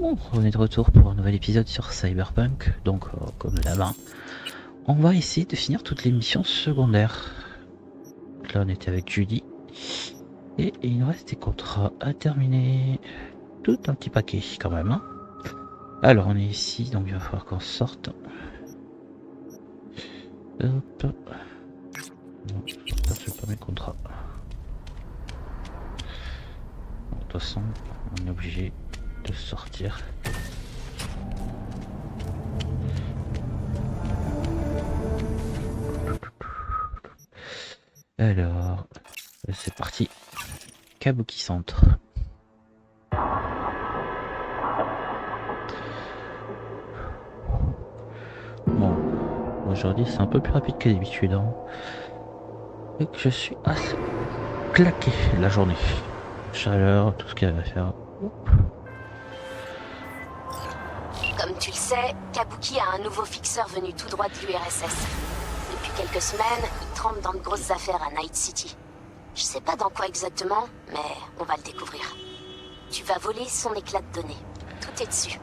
Bon, on est de retour pour un nouvel épisode sur Cyberpunk, donc comme d'hab, on va essayer de finir toutes les missions secondaires. Donc là on était avec Judy, et il nous reste des contrats à terminer, tout un petit paquet quand même. Alors on est ici, donc il va falloir qu'on sorte. Hop. Non, ça c'est pas mes contrats. Bon, de toute façon, on est obligé de sortir. Alors, c'est parti. Kabuki Centre. Bon, aujourd'hui c'est un peu plus rapide que d'habitude. Et que je suis assez claqué la journée. Chaleur, tout ce qu'il y a à faire. Comme tu le sais, Kabuki a un nouveau fixeur venu tout droit de l'URSS. Depuis quelques semaines, il trempe dans de grosses affaires à Night City. Je sais pas dans quoi exactement, mais on va le découvrir. Tu vas voler son éclat de données. Tout est dessus.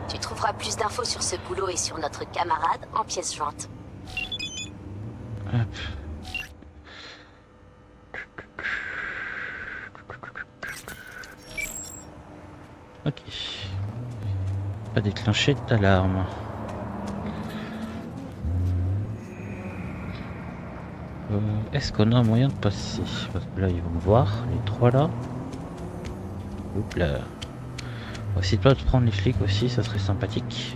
Tu trouveras plus d'infos sur ce boulot et sur notre camarade en pièces jointes. Hop. Ok. Pas déclencher d'alarme. Est-ce qu'on a un moyen de passer? Parce que là ils vont me voir, les trois là. Oups là. On va essayer de pas de prendre les flics aussi, ça serait sympathique.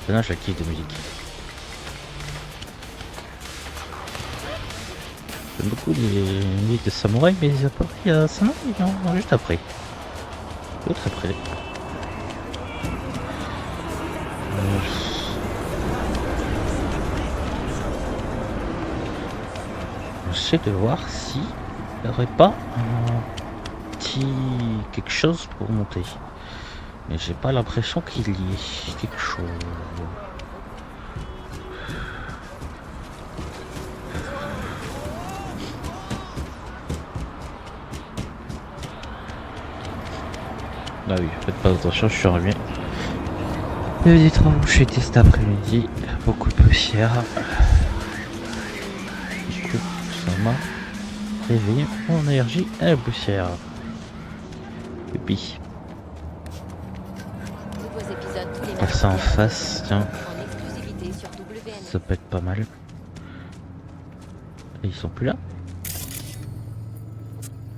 Dommage la kiff de musique. J'aime beaucoup les musiques de samouraï, mais ils ont pas pris à ça, non, juste après. L'autre après. J'essaie de voir si il n'y aurait pas un petit quelque chose pour monter. Mais j'ai pas l'impression qu'il y ait quelque chose. Bah oui, faites pas attention, je suis revenu. Les travaux, j'ai été cet après-midi, beaucoup de poussière. Ça m'a réveillé mon énergie à la poussière. Et puis, passer en face, tiens, ça peut être pas mal. Et ils sont plus là.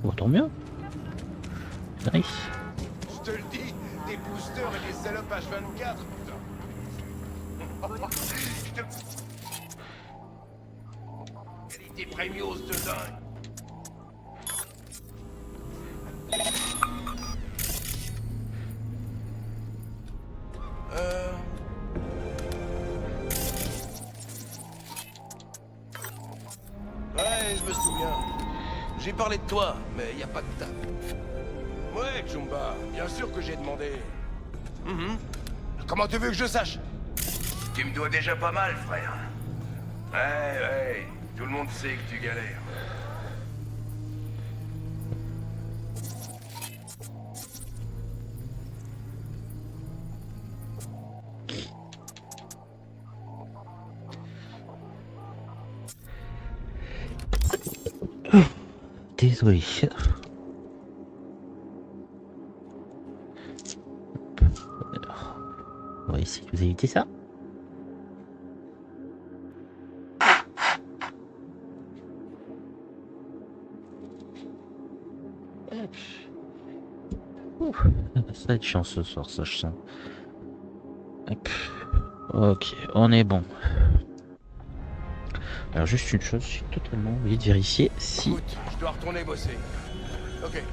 Oh, tant mieux. Nice. Je te le dis, des boosters et des salopes H24, putain. Qualité premios de dingue. Ouais, je me souviens. J'ai parlé de toi, mais y a pas de table. Ouais, Jumba, bien sûr que j'ai demandé. Comment tu veux que je sache? Tu me dois déjà pas mal, frère. Ouais, tout le monde sait que tu galères. Désolé. Alors, on va essayer de vous éviter ça. Ouf, ça va être chiant ce soir, ça je sens. Hop. Ok, on est bon. Alors juste une chose, j'ai totalement oublié de vérifier si Écoute, je dois retourner bosser. Ok,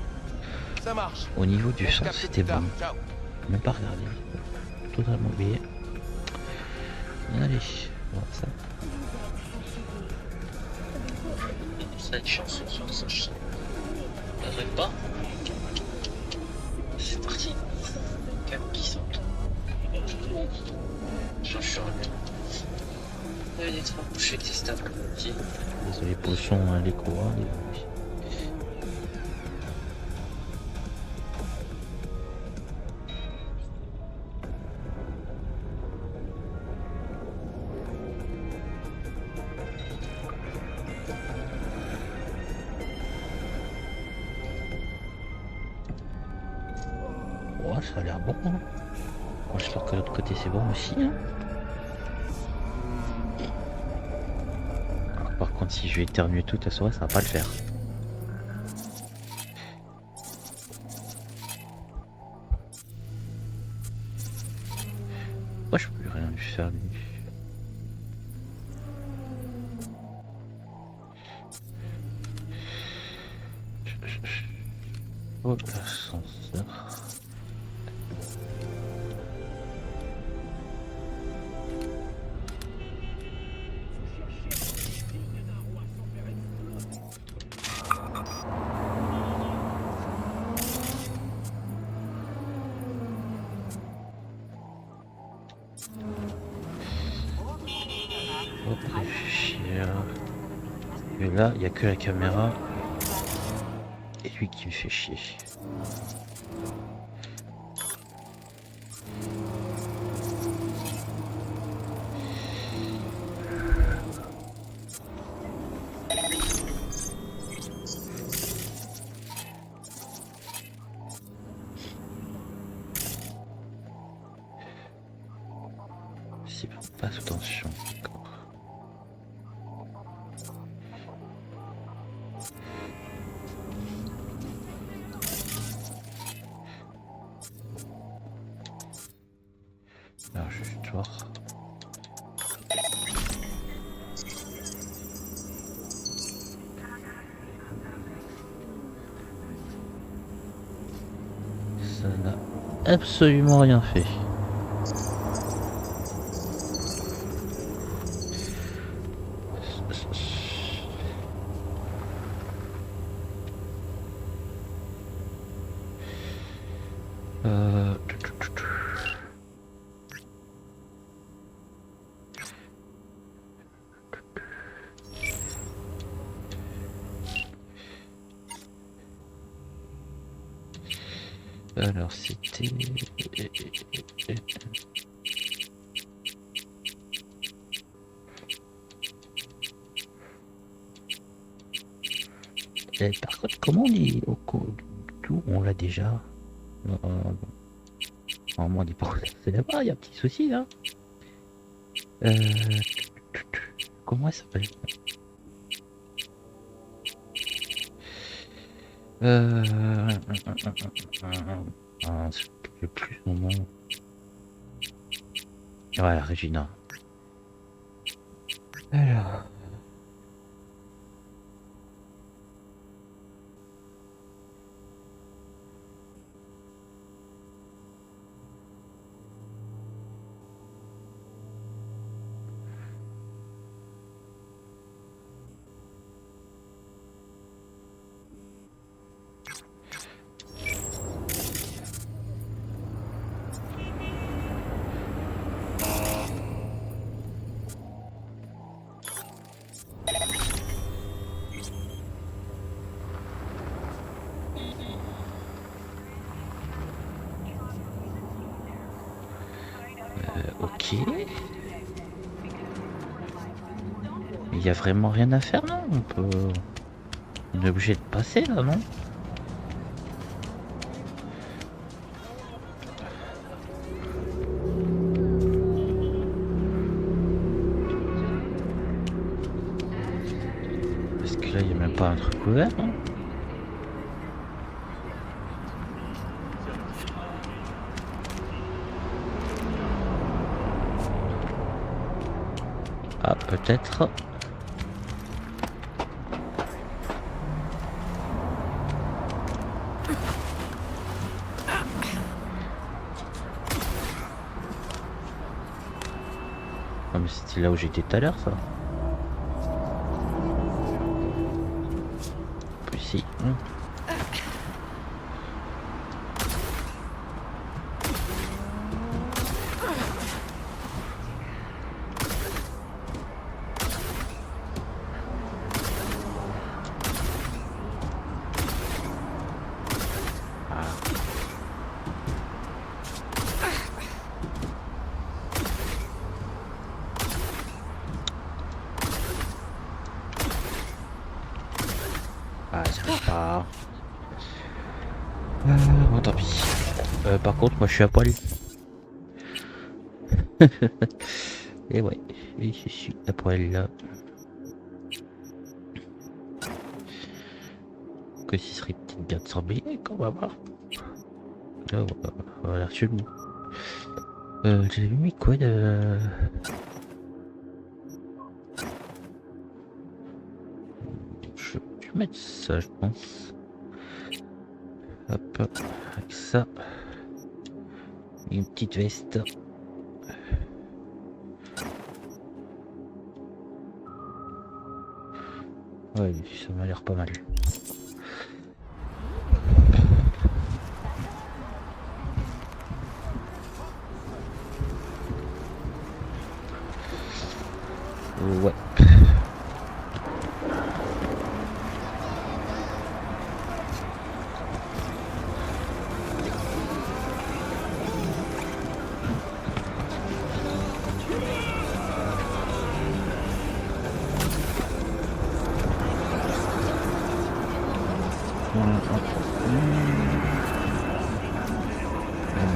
ça marche. au niveau du On se son capte c'était plus tard. bon. Ciao. Même pas regardé. Totalement oublié. Allez, voilà ça. Ça va être chiant ce soir, ça je sens. pas. C'est parti. Cap qui saute. Je suis revenu. Il est trop bouché tes stats comme on dit. Désolé potion, hein, les courants. Ouais, ça a l'air bon. Hein. Bon, j'espère que de l'autre côté c'est bon aussi. Hein. Alors, par contre, si je vais éternuer toute la soirée, ça va pas le faire. Moi, je peux plus rien lui faire. Lui. Oh, l'ascenseur. Hop, réfléchir. Et là, il n'y a que la caméra. Et lui qui me fait chier. Si, pas sous tension, d'accord. Alors, juste voir. Ça n'a absolument rien fait. Alors c'était... par contre, comment on dit au tout on l'a déjà. Normalement on dit pas c'est là-bas, il y a un petit souci là. Comment elle s'appelle? Je plus son nom. Voilà, Regina. Alors. Ok. Il y a vraiment rien à faire là. On est obligé de passer là, non? Parce que là, il n'y a même pas un truc ouvert. Hein. Ah, peut-être. Ah, mais c'était là où j'étais tout à l'heure, ça. Plus si. Bon, tant pis. Par contre, moi je suis à poil. Et ouais, et je suis à poil là. Que ce serait peut-être bien de s'embêter quand on va voir. Là, on va l'air chelou. J'avais mis quoi de... Je vais mettre ça, je pense. Hop, avec ça. Une petite veste. Ouais, ça m'a l'air pas mal. Ouais.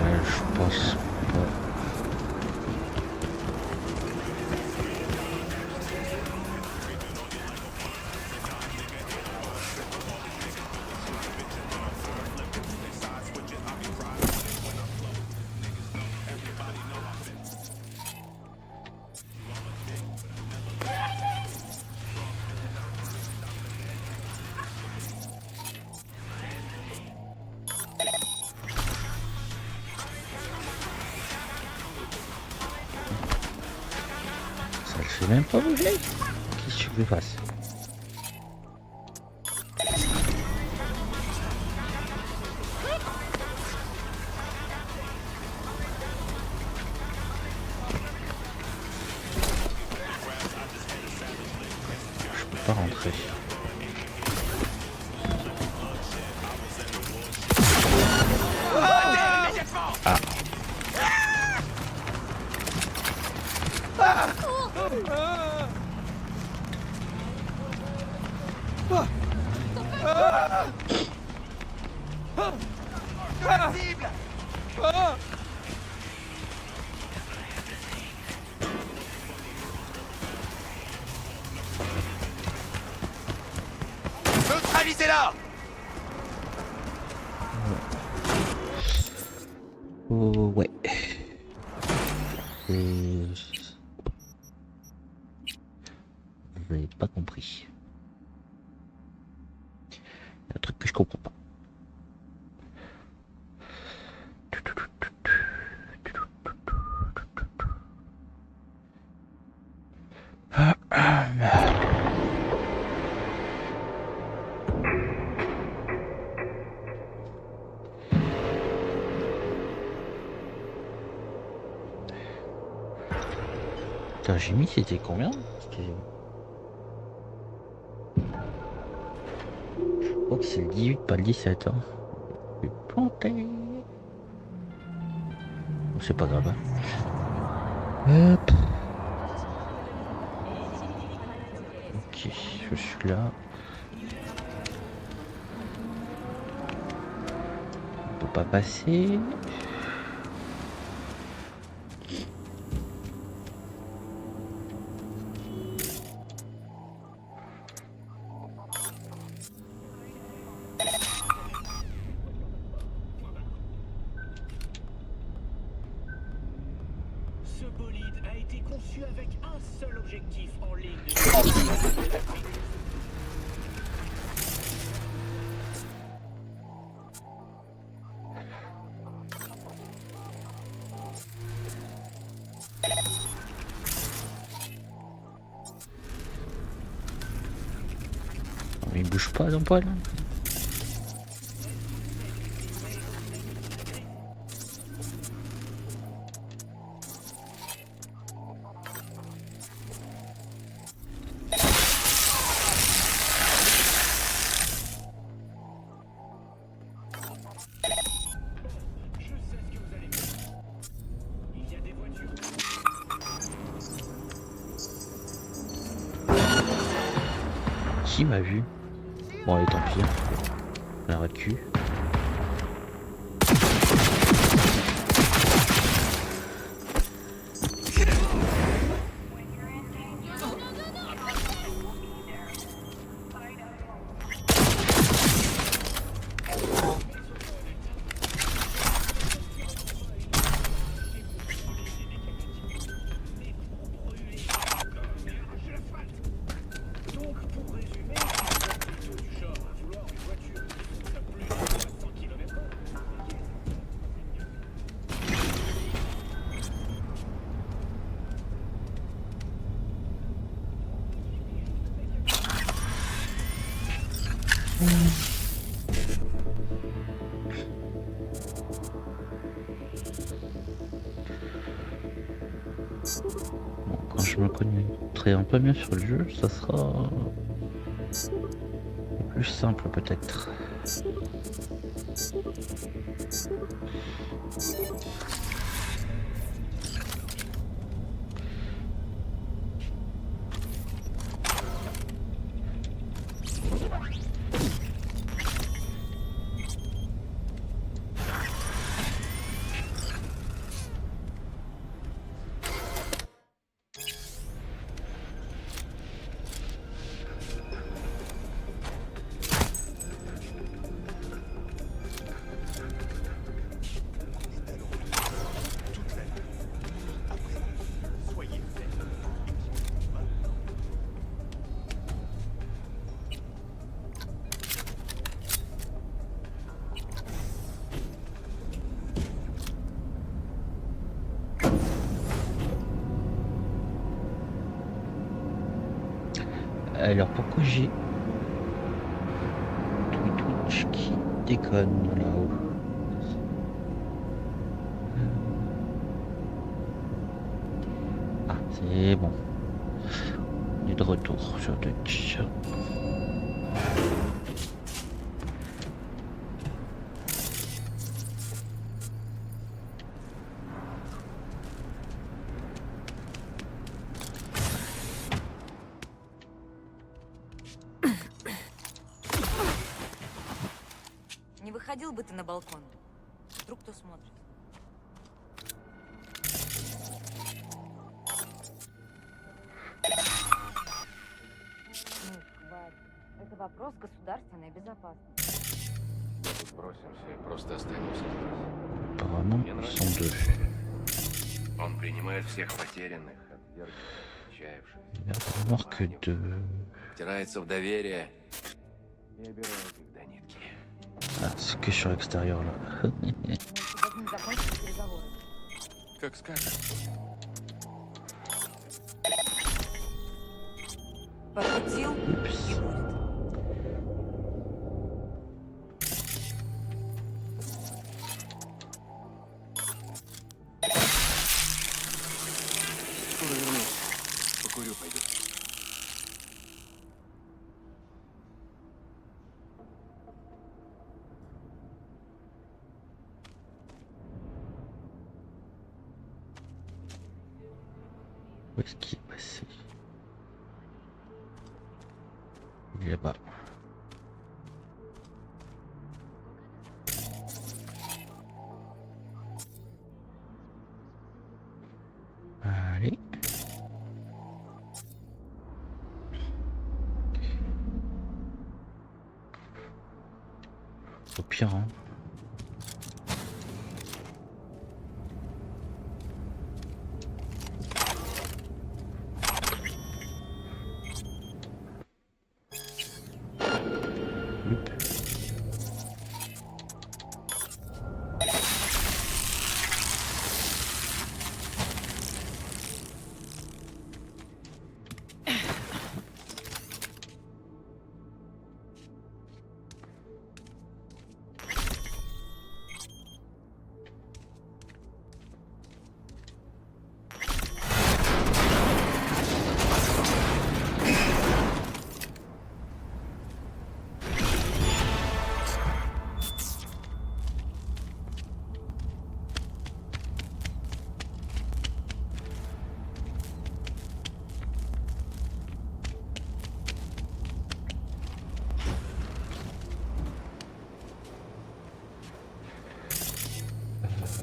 Mais je pense pas. Ça le fait même pas bouger. Qu'est-ce que tu veux que je fasse? Je peux pas rentrer. Ah. Neutralisez-la! Oh, ouais. Et... Vous avez pas compris. Il y a un truc que je comprends pas. Putain, j'ai mis c'était combien? Je crois que c'est le 18, pas le 17. Hein. Je suis planté. C'est pas grave. Hein. Hop. Ok, je suis là. On peut pas passer. Ce bolide a été conçu avec un seul objectif en ligne de... Mais il bouge pas dans le poil. Je sais ce que vous allez faire. Il y a des voitures. Qui m'a vu? Bon allez tant pis. Un rat de cul. je me connaîtrai un peu mieux sur le jeu, ça sera plus simple peut-être. Alors pourquoi j'ai Twitch qui déconne là-haut? Ah c'est bon. On est de retour sur Twitch. Не выходил бы ты на балкон? Вдруг кто смотрит. Ну, хватит. Это вопрос государственной безопасности. Бросимся и просто останемся здесь. Apparemment, Мне ils sont нравится. deux. Он принимает всех потерянных, отвергнутых, отчаявшихся. Il y a vraiment que deux. Втирается в доверие и обирает их до нитки. Ah, c'est que sur l'extérieur là. Мы должны закончить переговоры. Как скажешь. Пошутил и Oups. будет. Скоро вернусь. Покурю, пойду. Où est-ce qu'il est passé? Il est là-bas. Allez. Au pire, hein. Loup.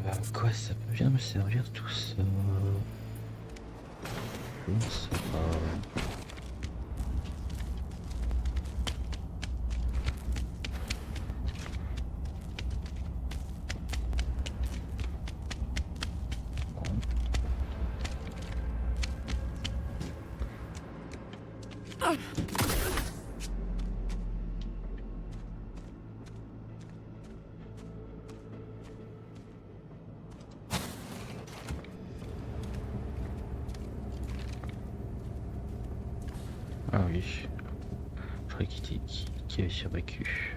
À quoi ça peut bien me servir tout ça? Je ne sais pas. Bon. Ah oui, je croyais qu'il avait survécu.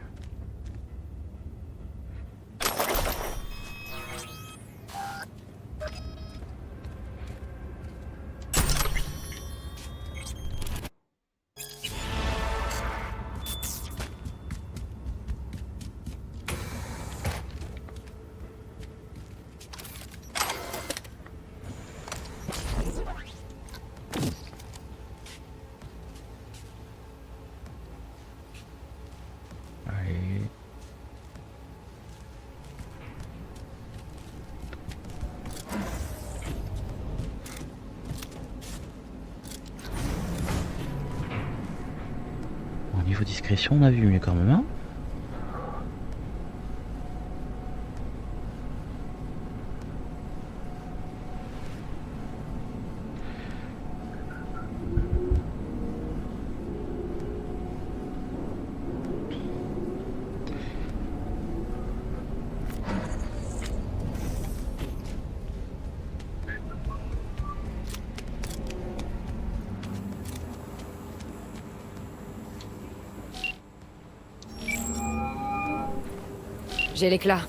discrétion, on a vu mieux quand même. Hein. J'ai l'éclat.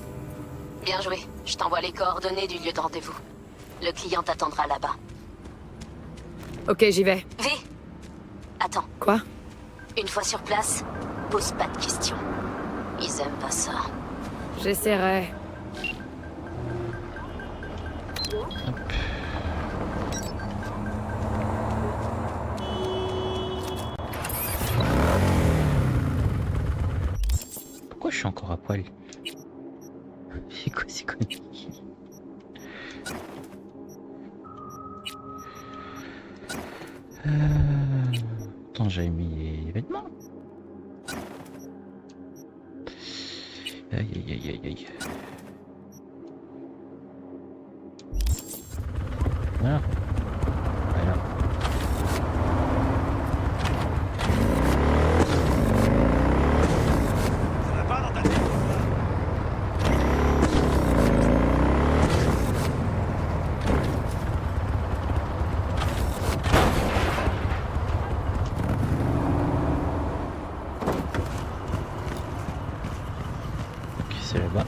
Bien joué. Je t'envoie les coordonnées du lieu de rendez-vous. Le client t'attendra là-bas. Ok, j'y vais. V. Attends. Quoi? Une fois sur place, pose pas de questions. Ils aiment pas ça. J'essaierai. Pourquoi je suis encore à poil? C'est quoi ces conneries? Attends, j'avais mis les vêtements. Aïe aïe aïe aïe aïe. Voilà. Voilà. Ça va pas dans ta tête? Ok, c'est là-bas.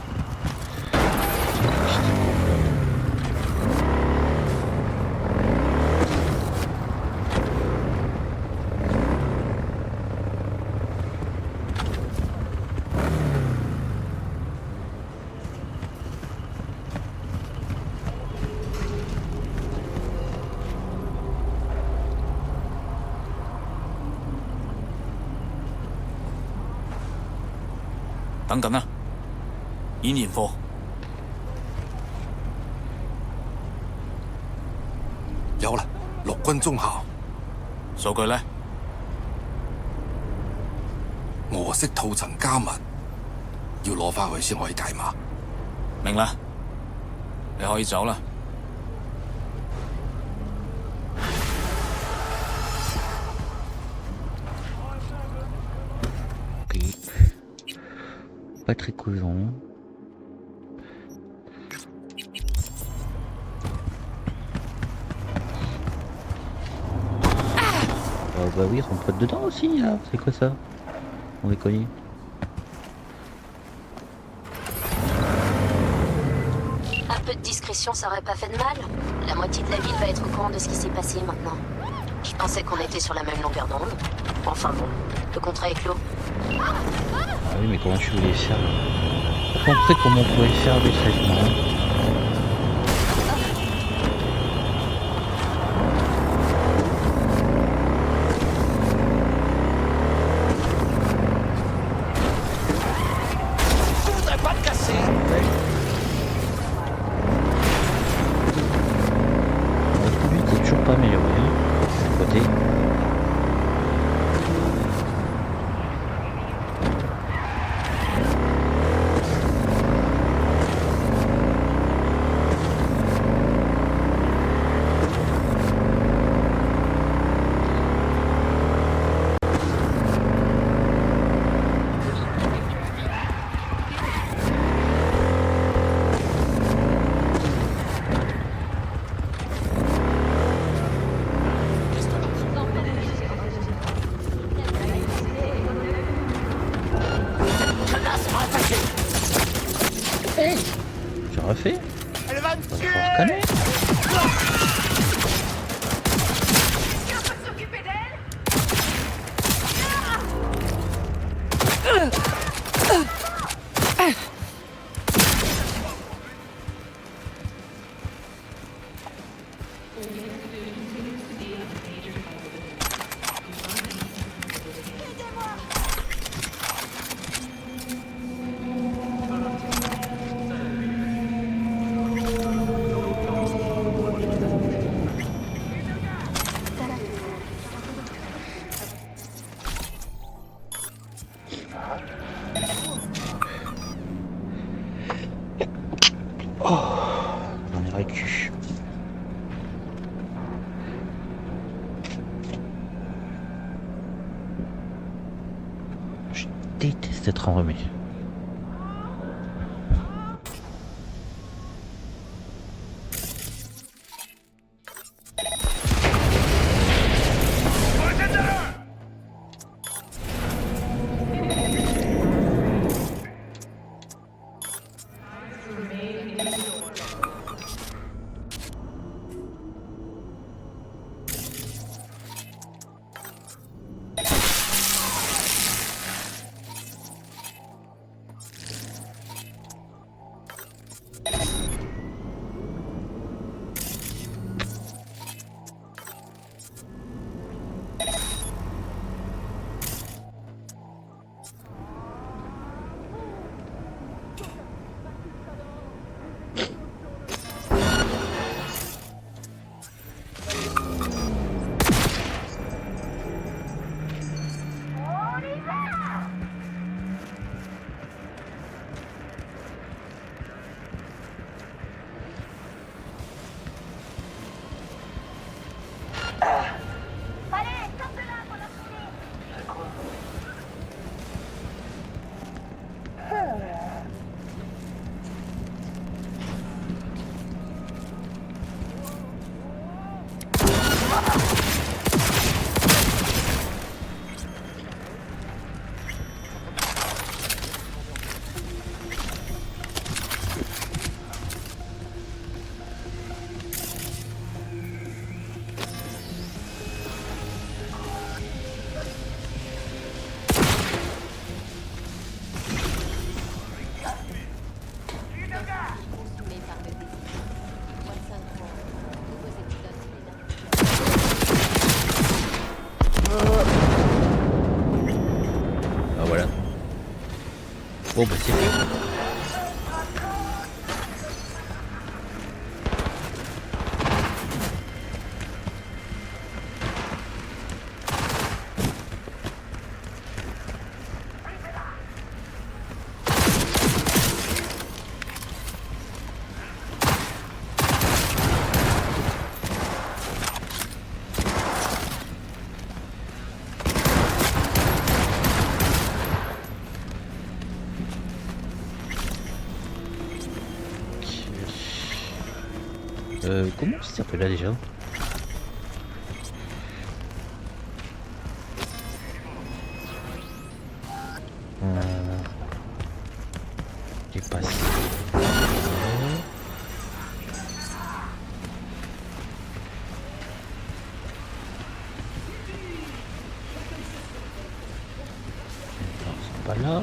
等緊啊！演驗課有啦，陸軍中校，數據呢？俄式套層加密，要攞翻去先可以解碼。明啦，你可以走啦。Ok. Pas très couillon. Bah oui, rentre dedans aussi là. C'est quoi ça? On déconne. Un peu de discrétion, ça aurait pas fait de mal. La moitié de la ville va être au courant de ce qui s'est passé maintenant. Je pensais qu'on était sur la même longueur d'onde. Enfin bon, le contrat est clos. Ah oui, mais comment tu voulais faire? Pour montrer comment on pouvait faire des traitements. Pas amélioré, hein, côté. Tu refais? Elle va me Faut tuer! reconnaître. J'en ai récu. Je déteste être enrhumé. Ah voilà. Bon bah c'est fait. Comment ça s'appelle là déjà? J'ai passé. Non, c'est pas là.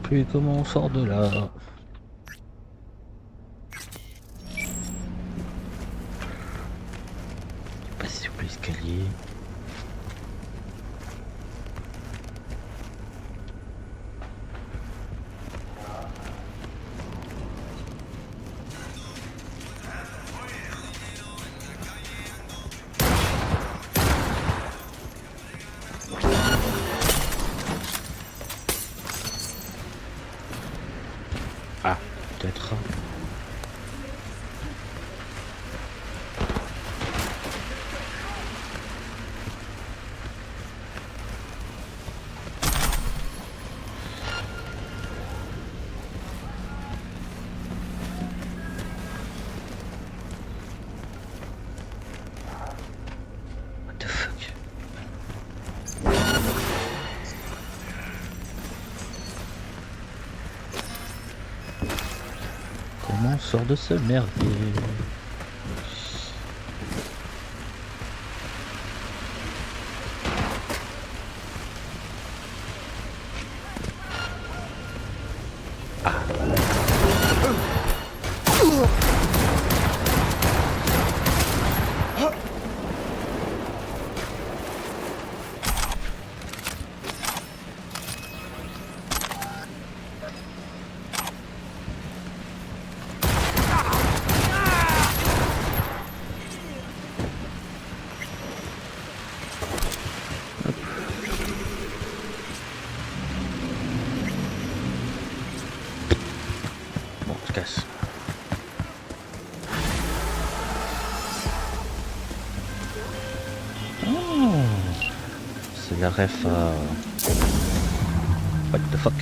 Plus comment on sort de là. Passer sur l'escalier. Ah, peut-être. What the fuck? Comment on sort de ce merdier? Oh, c'est la ref à... What the fuck?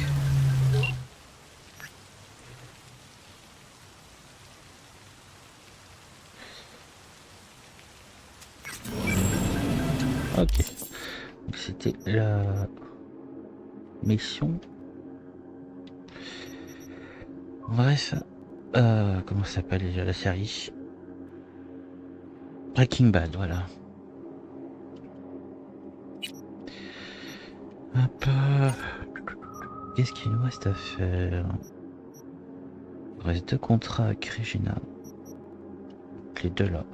Ok. Donc c'était la mission. Bref. Comment ça s'appelle déjà la série? Breaking Bad, voilà. Hop. Qu'est-ce qu'il nous reste à faire? Il reste 2 contrats avec Regina. Les 2 là.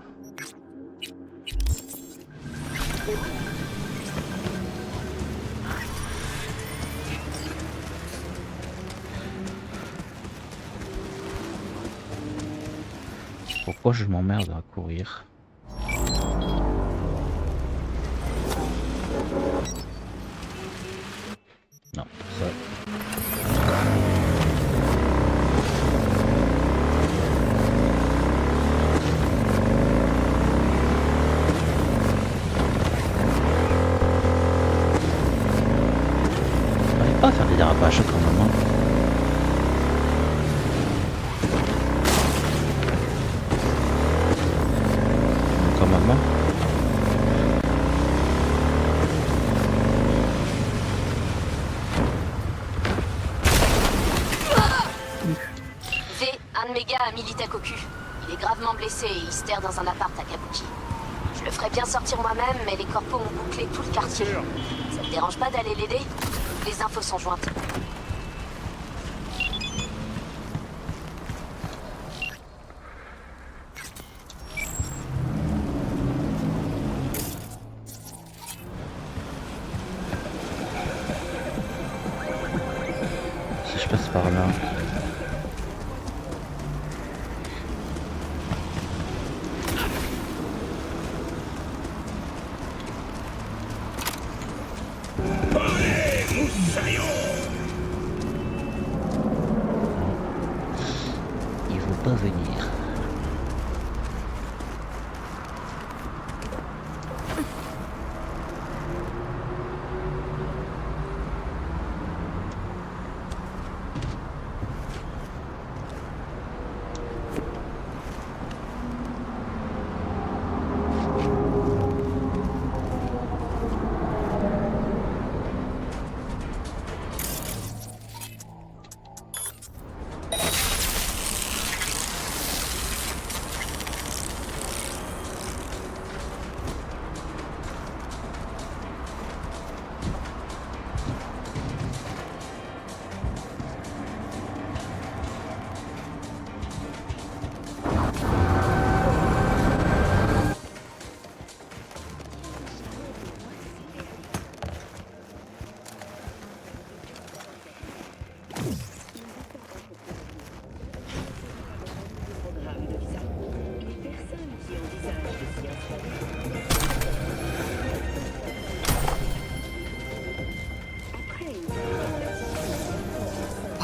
Pourquoi je m'emmerde à courir? Non, ça. J'arrive pas à faire des dérapages quand même. Hein. Quand même. Hein. Un de mes gars a mis l'Itakoku. Il est gravement blessé et il se terre dans un appart à Kabuki. Je le ferais bien sortir moi-même, mais les corpos ont bouclé tout le quartier. Ça te dérange pas d'aller l'aider? Les infos sont jointes. Si je passe par là. Il faut pas venir.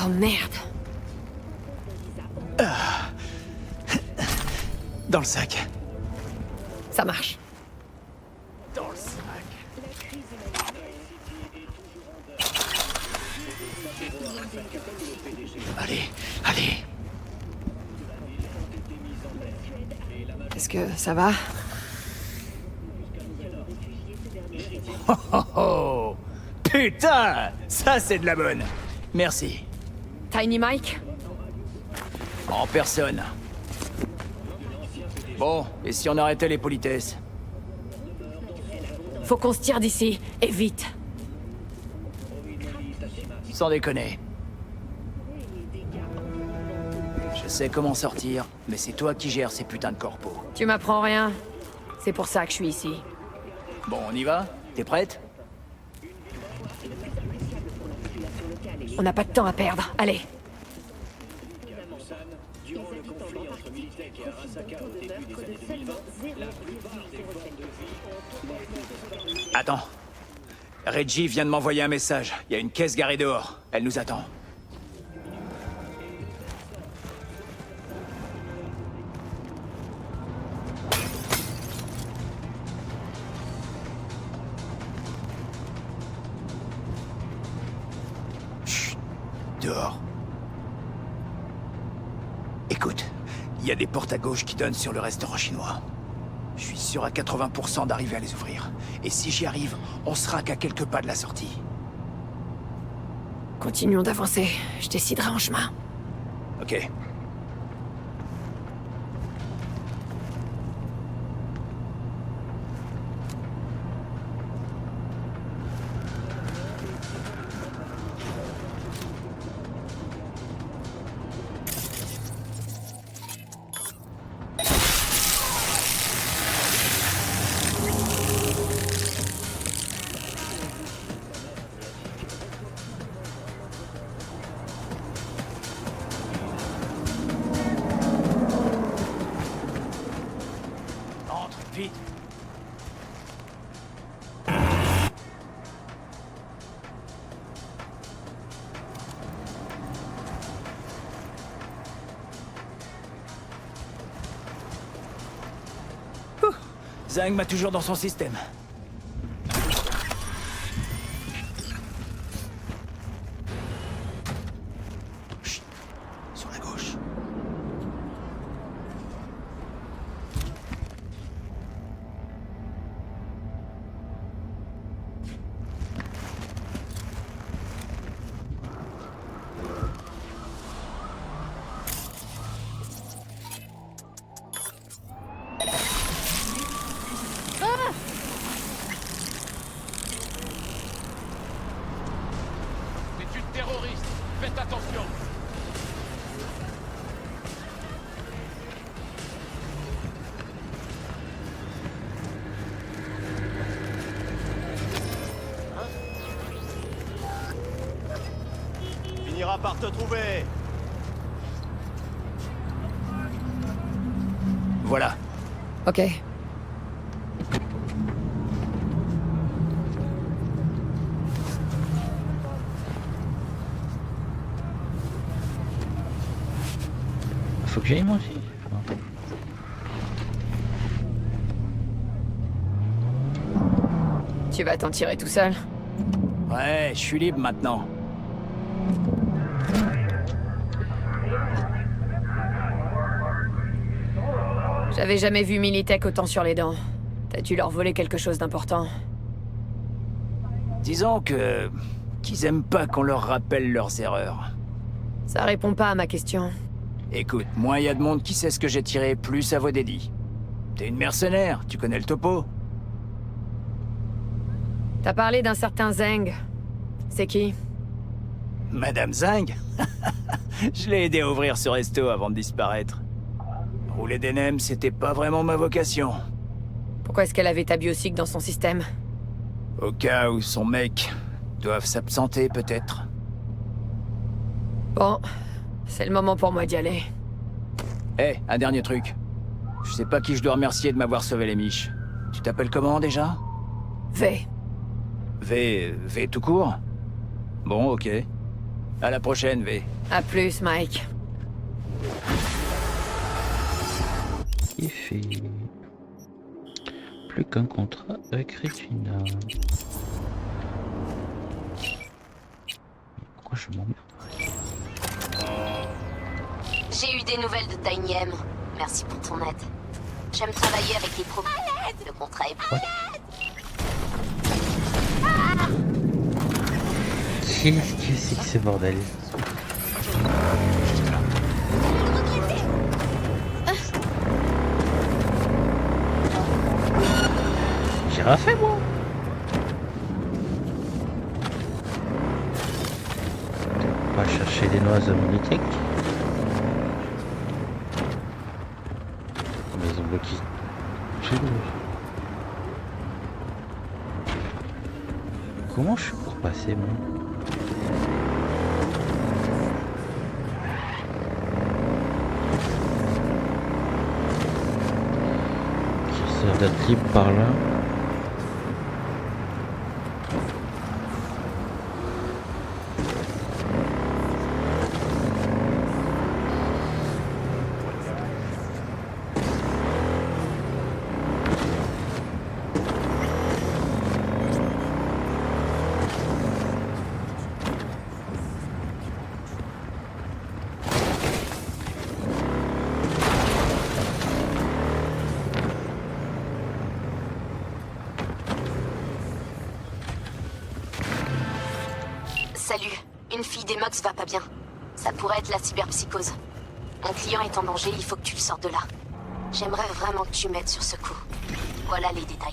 Oh merde. Dans le sac. Ça marche. Dans le sac. Allez, allez. Est-ce que ça va? Oh oh oh. Putain, ça c'est de la bonne. Merci. Tiny Mike? En personne. Bon, et si on arrêtait les politesses? Faut qu'on se tire d'ici, et vite. Sans déconner. Je sais comment sortir, mais c'est toi qui gères ces putains de corpos. Tu m'apprends rien. C'est pour ça que je suis ici. Bon, on y va? T'es prête? On n'a pas de temps à perdre. Allez. Attends. Reggie vient de m'envoyer un message. Il y a une caisse garée dehors. Elle nous attend. dehors. Écoute, il y a des portes à gauche qui donnent sur le restaurant chinois. Je suis sûr à 80% d'arriver à les ouvrir. Et si j'y arrive, on sera qu'à quelques pas de la sortie. Continuons d'avancer. Je déciderai en chemin. Ok. Entre, vite. Ouh, Zhang m'a toujours dans son système. Chut, sur la gauche. C'est une terroriste. Faites attention. Finira par te trouver. Voilà. Ok. Faut que j'aille moi aussi. Non. Tu vas t'en tirer tout seul. Ouais, je suis libre maintenant. J'avais jamais vu Militech autant sur les dents. T'as dû leur voler quelque chose d'important. Disons que... qu'ils aiment pas qu'on leur rappelle leurs erreurs. Ça répond pas à ma question. Écoute, moins il y a de monde qui sait ce que j'ai tiré, plus ça vaut des dits. T'es une mercenaire, tu connais le topo. T'as parlé d'un certain Zeng. C'est qui? Madame Zhang. Je l'ai aidé à ouvrir ce resto avant de disparaître. Rouler des nems, c'était pas vraiment ma vocation. Pourquoi est-ce qu'elle avait ta biocycle dans son système? Au cas où son mec doive s'absenter, peut-être. Bon, c'est le moment pour moi d'y aller. Eh, un dernier truc. Je sais pas qui je dois remercier de m'avoir sauvé les miches. Tu t'appelles comment déjà? V. V tout court? Bon, ok. À la prochaine, V. À plus, Mike. Il fait plus qu'un contrat avec Regina. Pourquoi je m'emmerde? J'ai eu des nouvelles de Tiny M. Merci pour ton aide. J'aime travailler avec les pros. Le contrat est bon. Qu'est-ce que c'est que ce bordel? J'ai rien fait moi. On va chercher des noises à Militech. Mais ils ont bloqué tout. Comment je suis pour passer moi? Ça doit être libre par là. Salut. Une fille des Mox va pas bien. Ça pourrait être la cyberpsychose. Mon client est en danger, il faut que tu le sortes de là. J'aimerais vraiment que tu m'aides sur ce coup. Voilà les détails.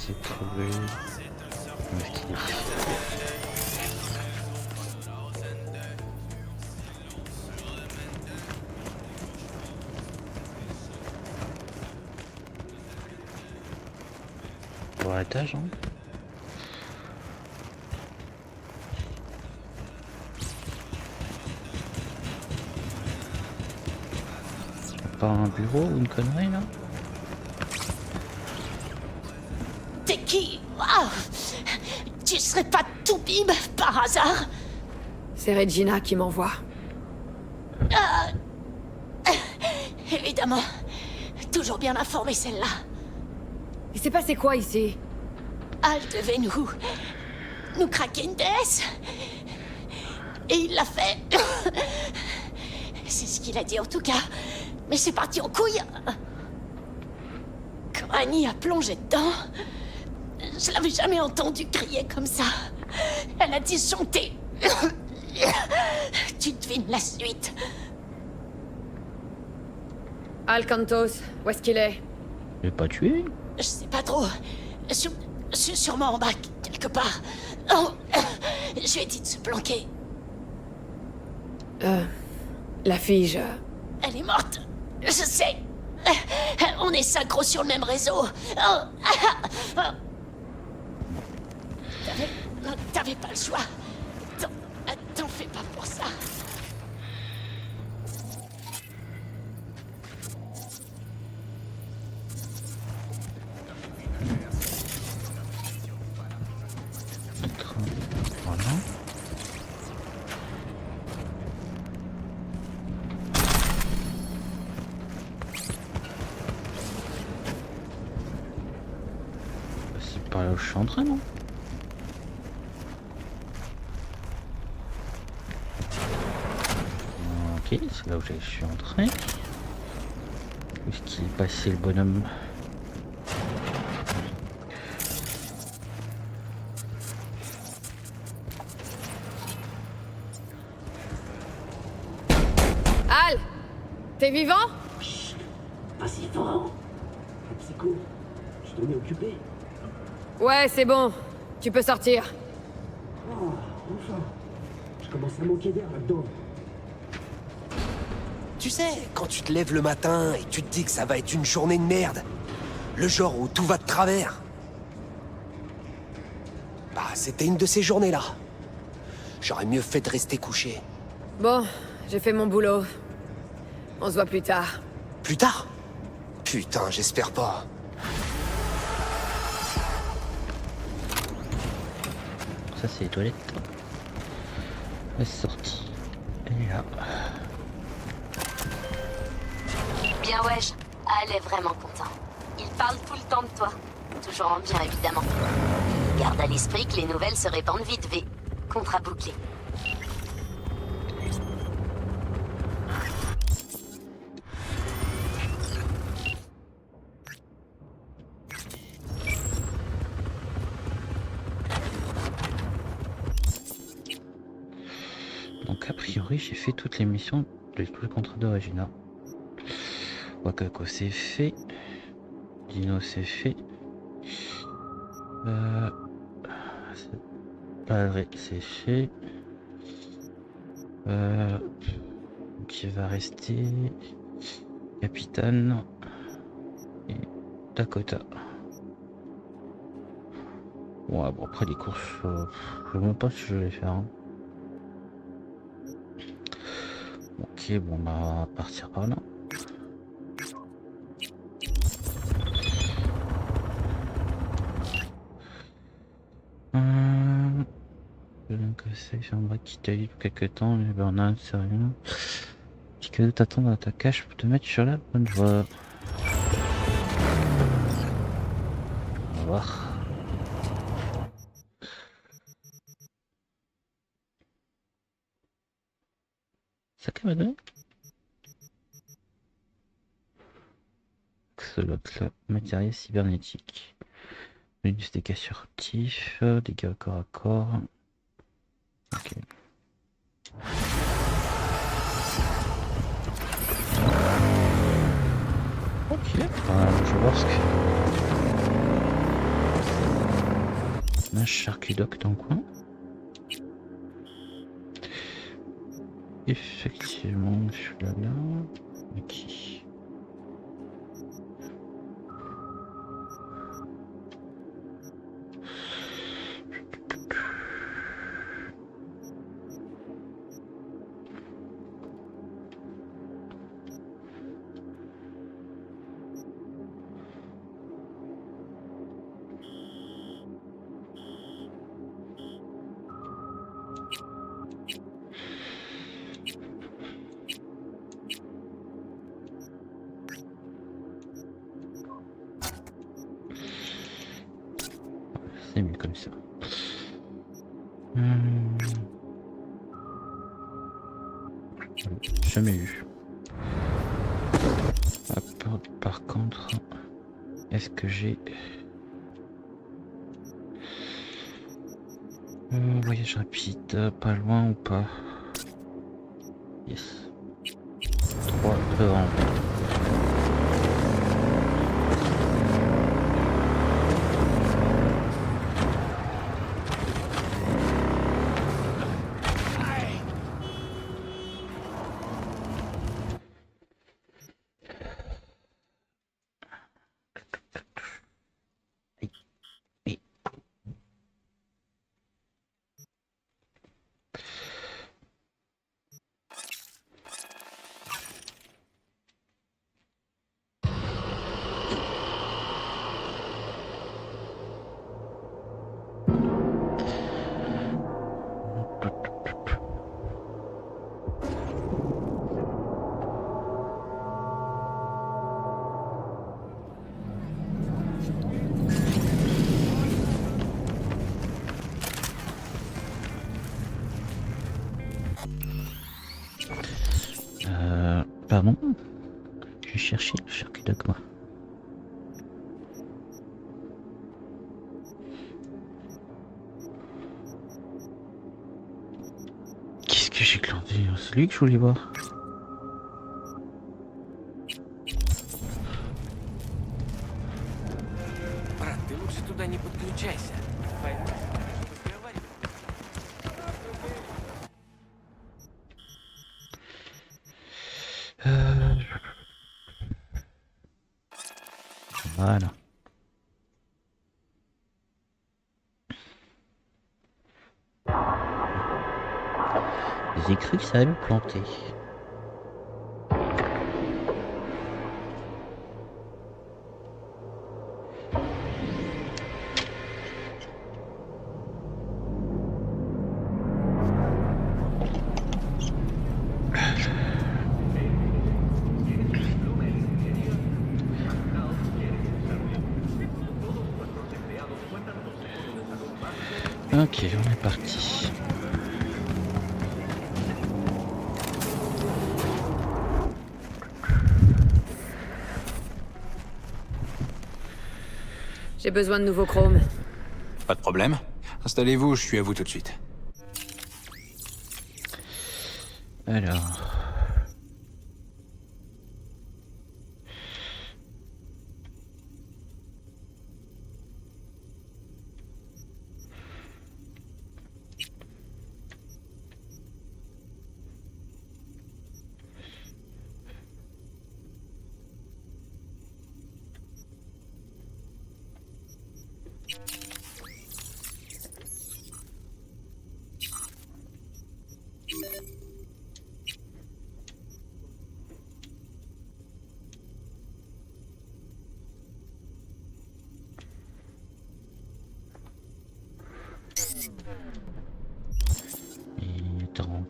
J'ai trouvé... Où est-ce qu'il est? Pour l'étage, hein. Pas un bureau ou une connerie là? T'es qui? Ah, tu serais pas Toubib par hasard? C'est Regina qui m'envoie. Évidemment. Toujours bien informée celle-là. Il s'est passé quoi ici? Al devait nous craquer une déesse. Et il l'a fait. C'est ce qu'il a dit en tout cas. Mais c'est parti en couille. Quand Annie a plongé dedans, je l'avais jamais entendu crier comme ça. Elle a disjoncté. Tu devines la suite. Al Cantos, où est-ce qu'il est? Je l'ai pas tué. Je sais pas trop. Sûrement en bas, quelque part. Oh, je lui ai dit de se planquer. La fille, Elle est morte. Je sais. On est synchro sur le même réseau. Oh. T'avais pas le choix. T'en fais pas pour ça. Voilà. C'est pas là où je suis entré, non? Ok, c'est là où je suis entré. Où est-ce qu'il est passé le bonhomme? Al! T'es vivant? Pas si fort. Psycho, je t'en ai occupé. Ouais, c'est bon. Tu peux sortir. Oh, enfin. Je commence à manquer d'air là-dedans. Tu sais, quand tu te lèves le matin et tu te dis que ça va être une journée de merde, le genre où tout va de travers. Bah, c'était une de ces journées-là. J'aurais mieux fait de rester couché. Bon, j'ai fait mon boulot. On se voit plus tard. Plus tard? Putain, j'espère pas. Ça, c'est les toilettes. La sortie. Elle est là. Bien wesh, Al est vraiment content. Il parle tout le temps de toi. Toujours en bien, évidemment. Garde à l'esprit que les nouvelles se répandent vite, V. Contrat bouclé. a priori j'ai fait toutes les missions de tous les contrats de Regina. Wakako c'est fait. Dino c'est fait. Padre c'est fait. Qui va rester Capitaine et Dakota. Ouais, bon après les courses, je ne sais même pas si je vais les faire. Hein. Ok, bon bah on va partir par là. Donc ça j'aimerais quitter lui pour quelques temps, mais Bernard, c'est rien. Petit cadeau t'attendre à ta cache pour te mettre sur la bonne voie. On va voir. Ça qu'elle m'a donné. Axolotl, matériel cybernétique. Bonus dégâts furtifs, dégâts au corps à corps. Ok. Ok, je vais voir ce que... Un charcudoc dans le coin. Effectivement, je suis là. Ok. C'est mieux comme ça. Jamais eu. Par contre, est-ce que j'ai voyage rapide, pas loin ou pas? Yes. 3 devant. Pardon? Je cherchais le charcudoc moi. Qu'est-ce que j'ai clanté? C'est lui que je voulais voir. Брат, ты лучше туда не подключайся. Voilà. J'ai cru que ça allait me planter. Ok, on est parti. J'ai besoin de nouveaux chromes. Pas de problème. Installez-vous, je suis à vous tout de suite. Alors... Et attends.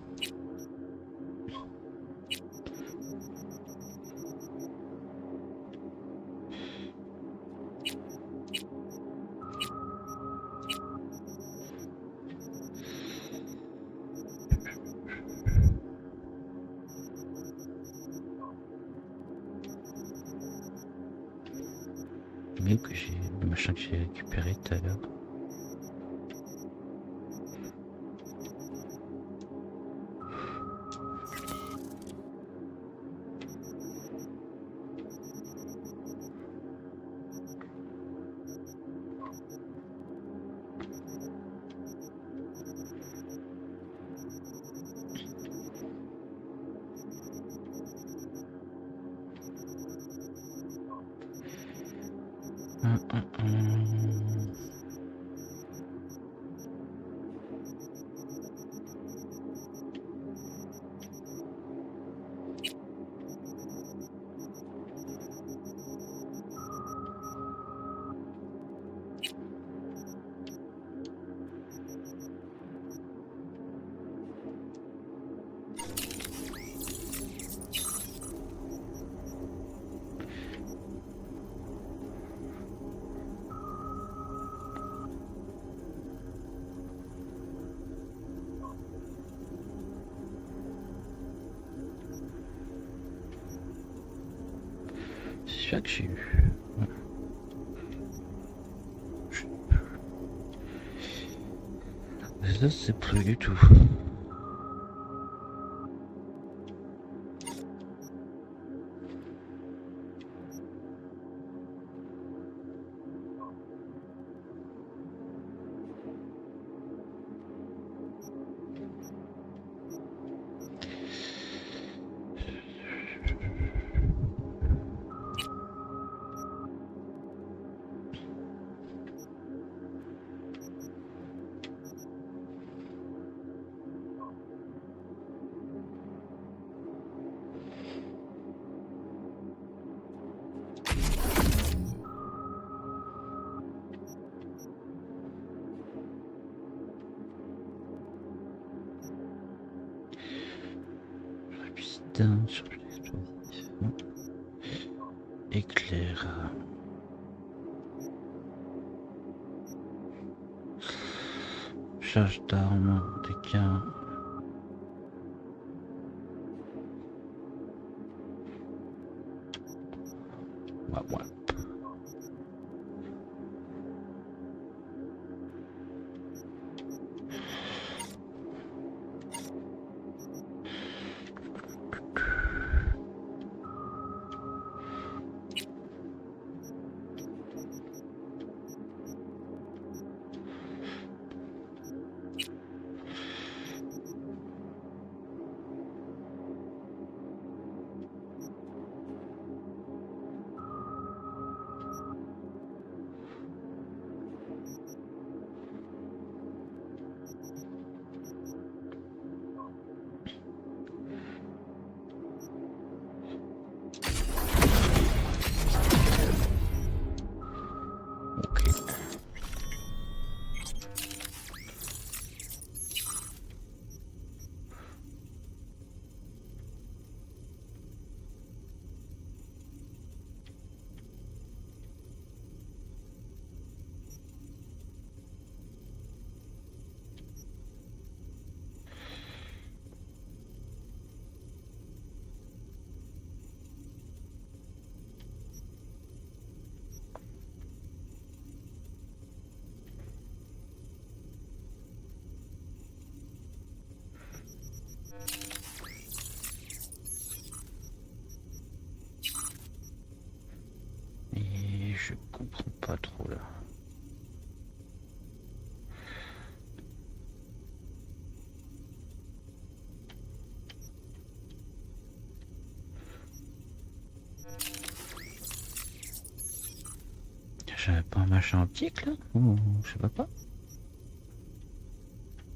Mais que j'ai le machin que j'ai récupéré tout à l'heure. C'est celui-là que j'ai eu. Ça, c'est plus du tout. Putain, sur l'explosif. Éclair. Charge d'armes, dégâts. Wap wap. Je comprends pas trop là. J'avais pas un machin optique là? Ou je sais pas.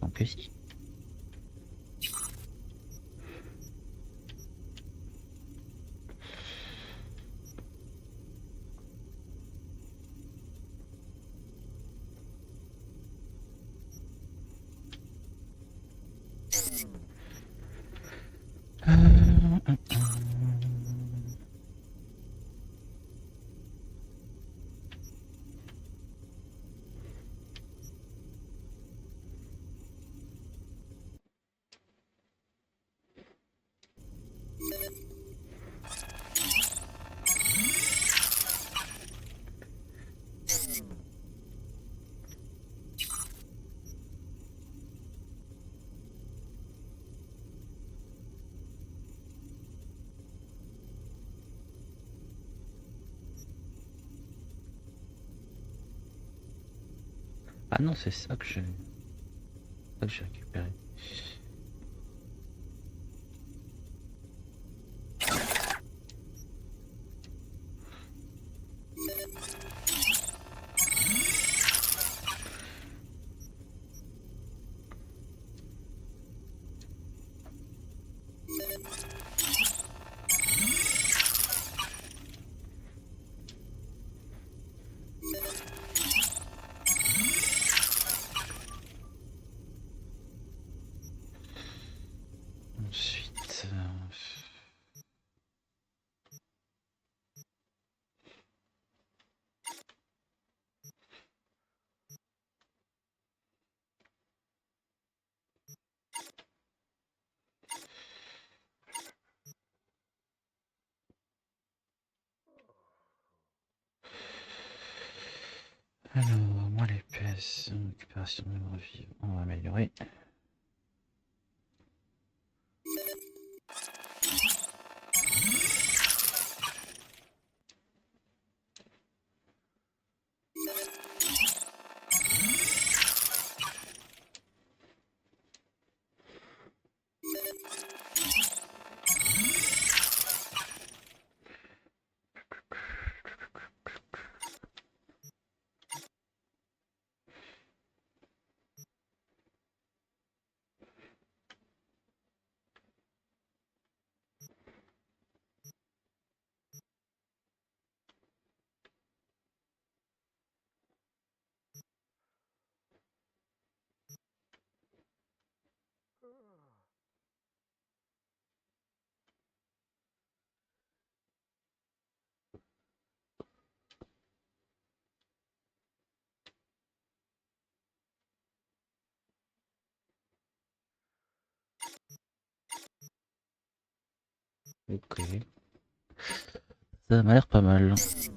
Donc si. Ah non, c'est ça que j'ai récupéré. Ensuite, alors, moi l'EPS, récupération de mémoire vive, on va améliorer. Ok. Ça m'a l'air pas mal. Alors, ici.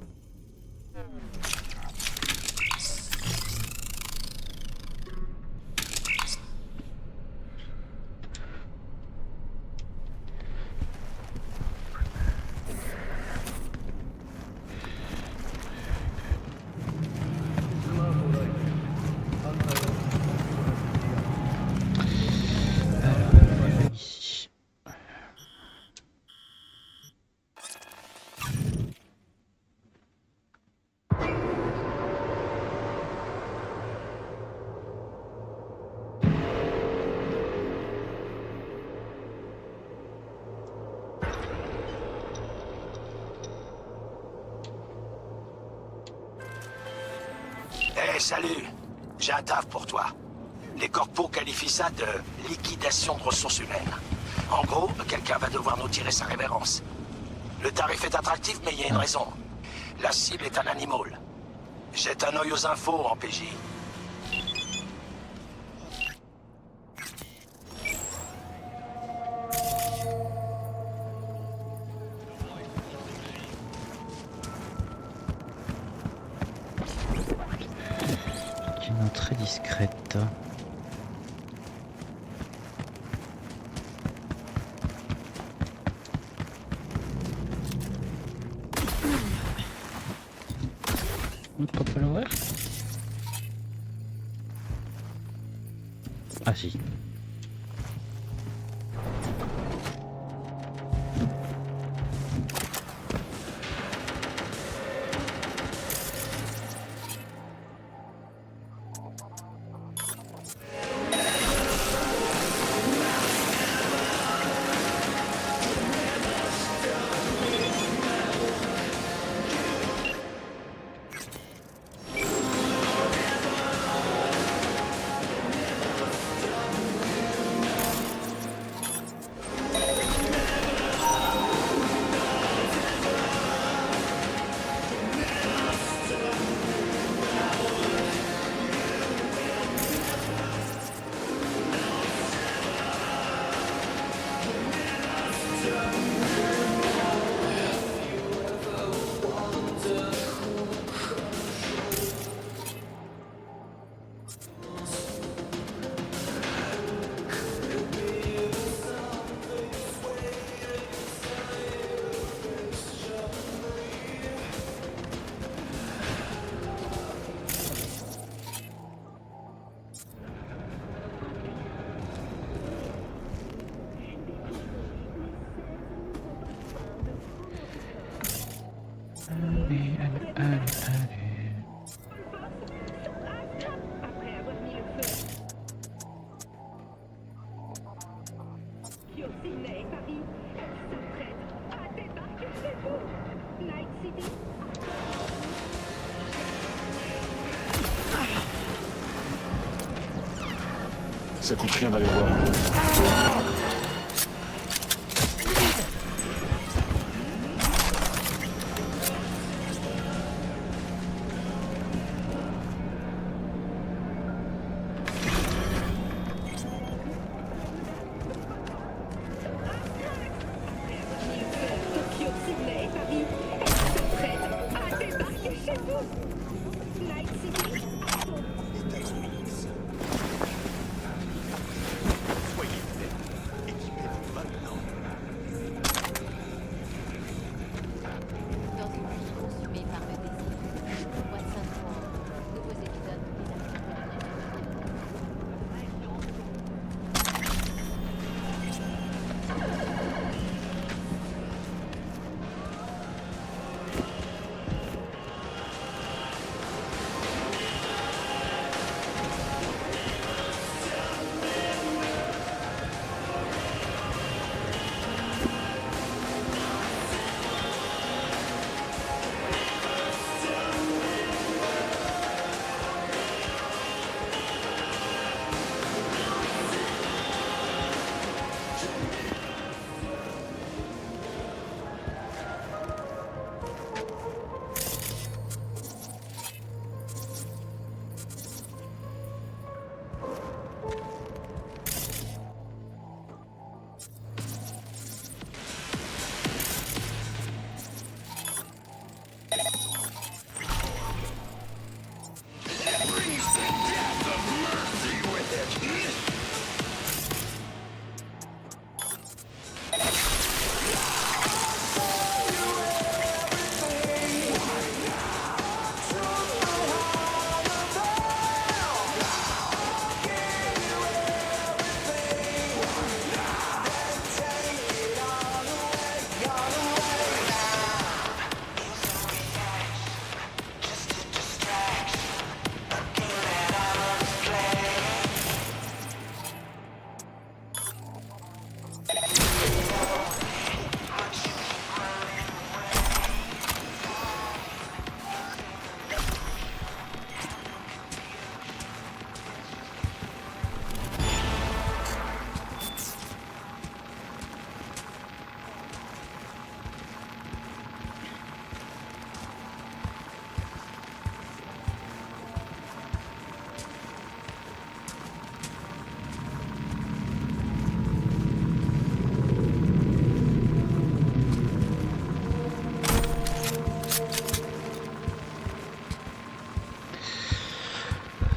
Hey, salut! J'ai un taf pour toi. Les corpos qualifient ça de liquidation de ressources humaines. En gros, quelqu'un va devoir nous tirer sa révérence. Le tarif est attractif, mais il y a une raison. La cible est un animal. Jette un œil aux infos en PJ. Une main très discrète. On peut pas l'ouvrir? Ah si. Ça coûte rien d'aller voir.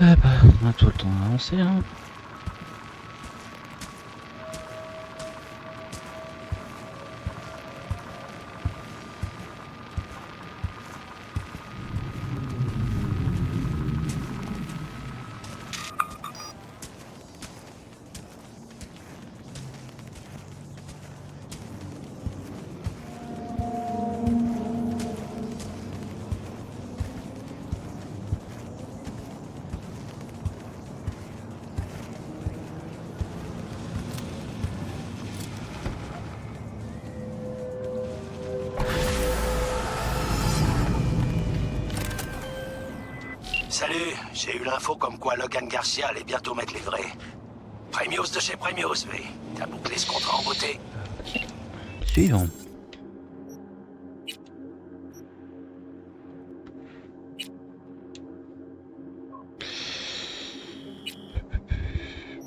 Ah bah, on a tout le temps d'avancer, hein. Salut, j'ai eu l'info comme quoi Logan Garcia allait bientôt mettre les vrais. Premios de chez Premios, V. T'as bouclé ce contrat en beauté. Suivant.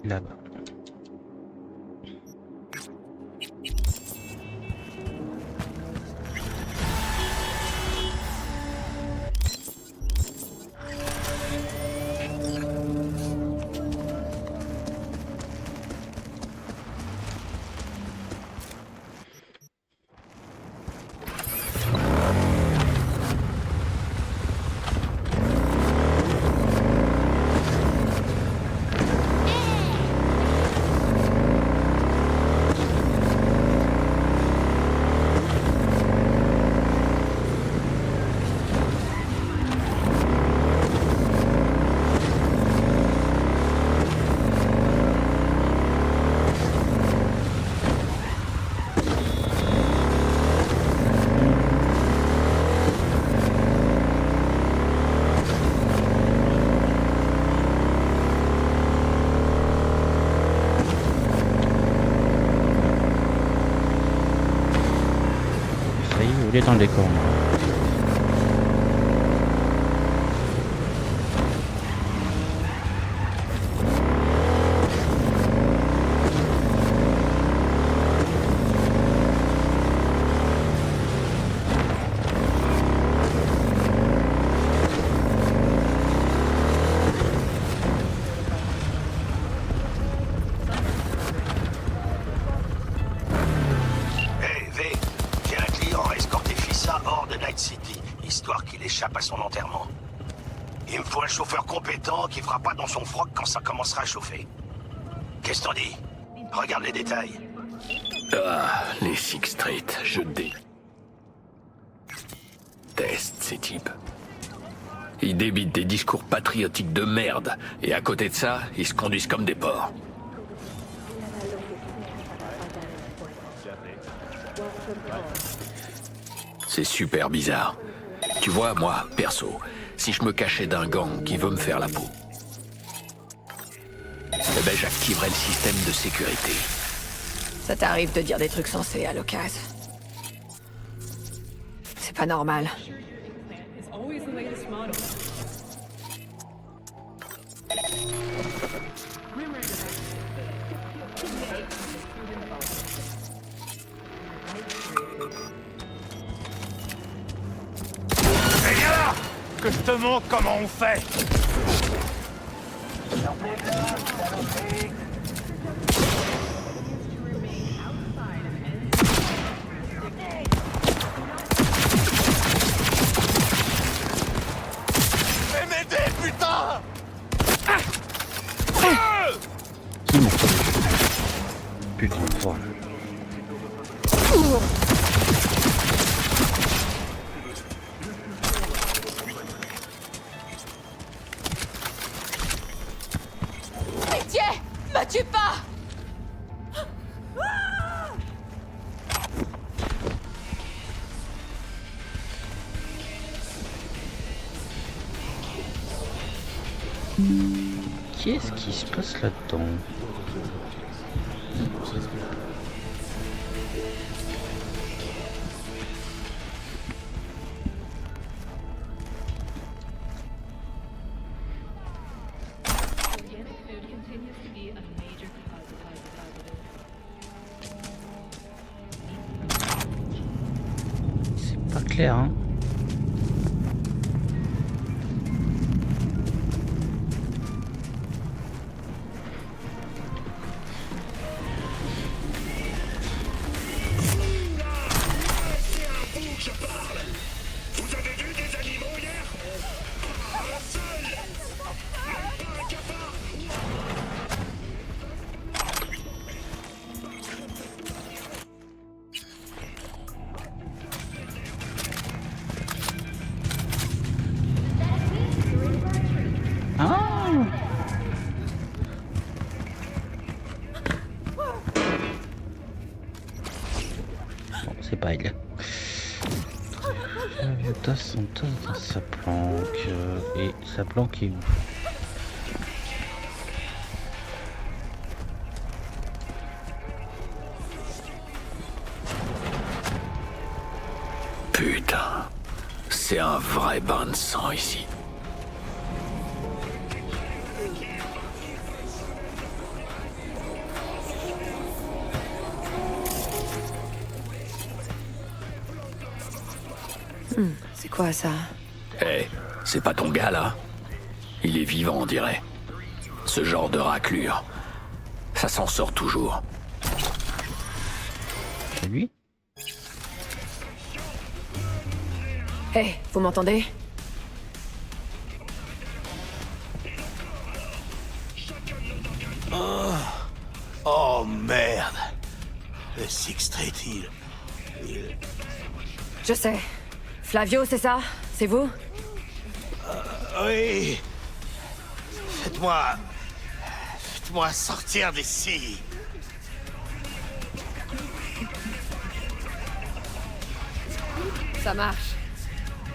Là-bas. Il est dans le décor. À son enterrement. Il me faut un chauffeur compétent qui fera pas dans son froc quand ça commencera à chauffer. Qu'est-ce que t'en dis? Regarde les détails. Ah, les Six Street, je déteste ces types. Ils débitent des discours patriotiques de merde, et à côté de ça, ils se conduisent comme des porcs. C'est super bizarre. Tu vois, moi, perso, si je me cachais d'un gang qui veut me faire la peau, eh ben j'activerais le système de sécurité. Ça t'arrive de dire des trucs sensés à l'occasion. C'est pas normal. Que je te montre comment on fait. Mais m'aider, putain! Qui m'a fait? Putain de fois. Me tue pas! Qu'est-ce qui se passe là-dedans? C'est pas clair, hein? C'est pas il. Flavio Santos dans sa planque. Et sa planque est où? Putain, c'est un vrai bain de sang ici. C'est quoi ça? Eh, c'est pas ton gars là? Il est vivant, on dirait. Ce genre de raclure, ça s'en sort toujours. C'est lui? Hé, vous m'entendez? Oh merde. Le Six Street, Je sais. Flavio, c'est ça? C'est vous? Oui. Faites-moi sortir d'ici. Ça marche.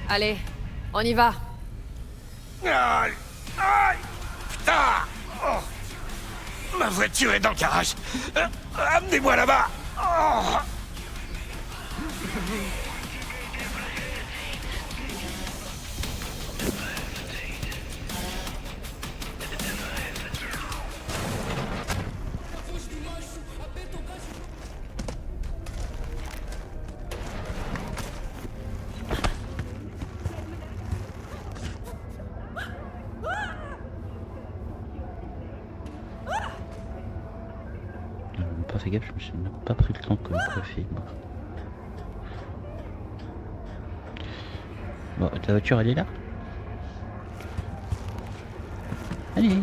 Allez, on y va. Aïe, aïe, putain. Oh. Ma voiture est dans le garage. Amenez-moi là-bas. Oh. Pas fait gaffe, je me suis même pas pris le temps de me coiffer. Bon, ta voiture elle est là? Allez.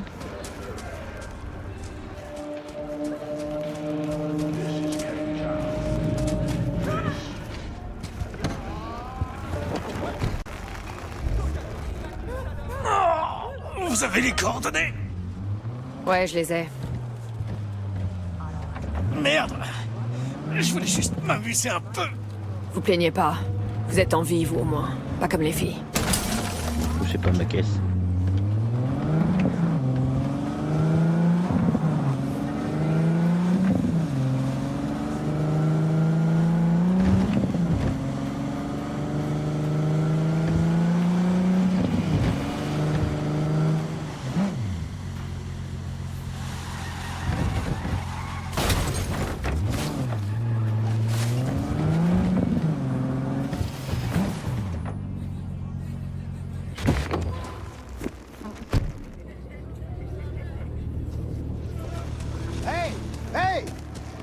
Vous avez les coordonnées? Ouais, je les ai. Merde. Je voulais juste m'amuser un peu. Vous plaignez pas. Vous êtes en vie, vous au moins. Pas comme les filles. C'est pas ma caisse.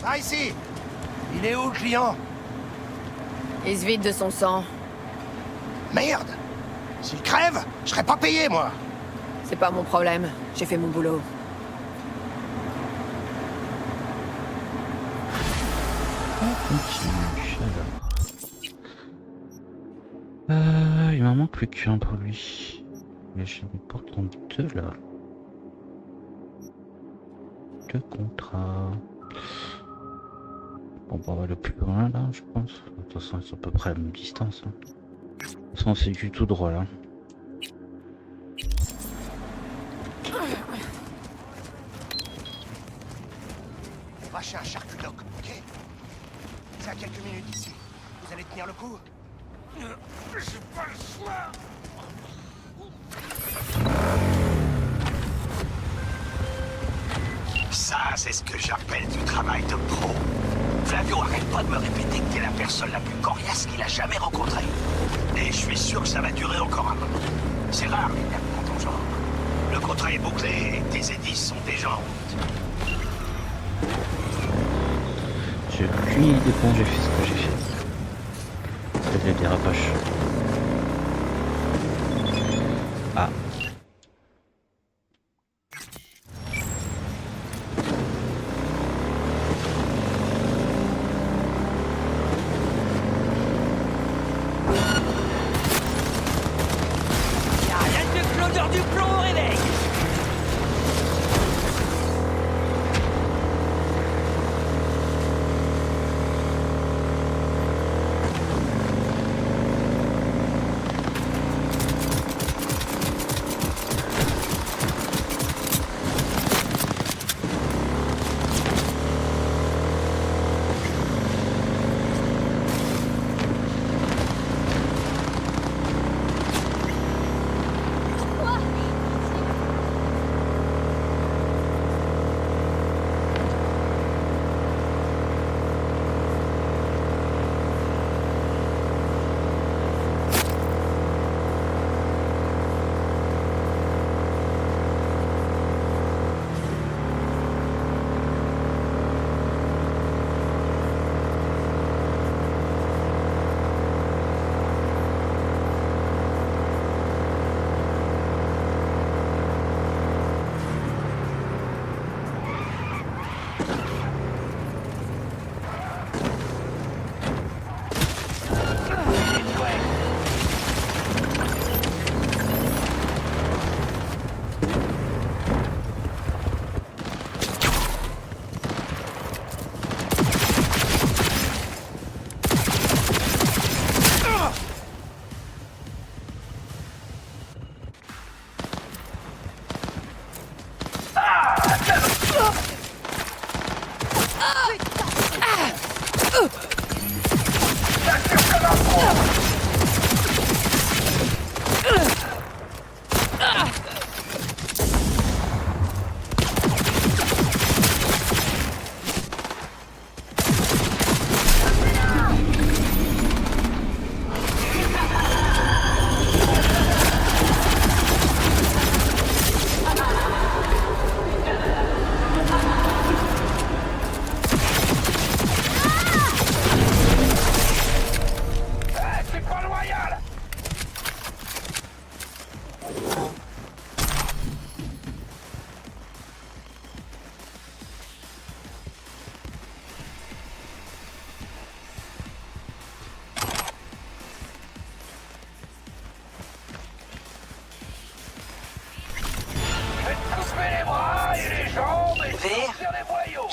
Par ici. Il est où, le client? Il se vide de son sang. Merde. S'il crève, je serais pas payé, moi. C'est pas mon problème. J'ai fait mon boulot. Il m'en manque plus qu'un pour lui. Mais je ne porte en deux là. Deux contrats. Bon, on va le plus loin là, je pense. De toute façon, ils sont à peu près à la même distance. Hein. De toute façon, c'est du tout droit là. Va chez un charcutier, ok? C'est à quelques minutes d'ici. Vous allez tenir le coup? J'ai pas le choix. Ça, c'est ce que j'appelle du travail de pro. Flavio arrête pas de me répéter que t'es la personne la plus coriace qu'il a jamais rencontrée. Et je suis sûr que ça va durer encore un moment. C'est rare les gars dans ton genre. Le contrat est bouclé et tes édices sont déjà en route. J'ai aucune idée comment j'ai fait ce que j'ai fait. C'est des dérapages. Ah. L'odeur du plomb au réveil.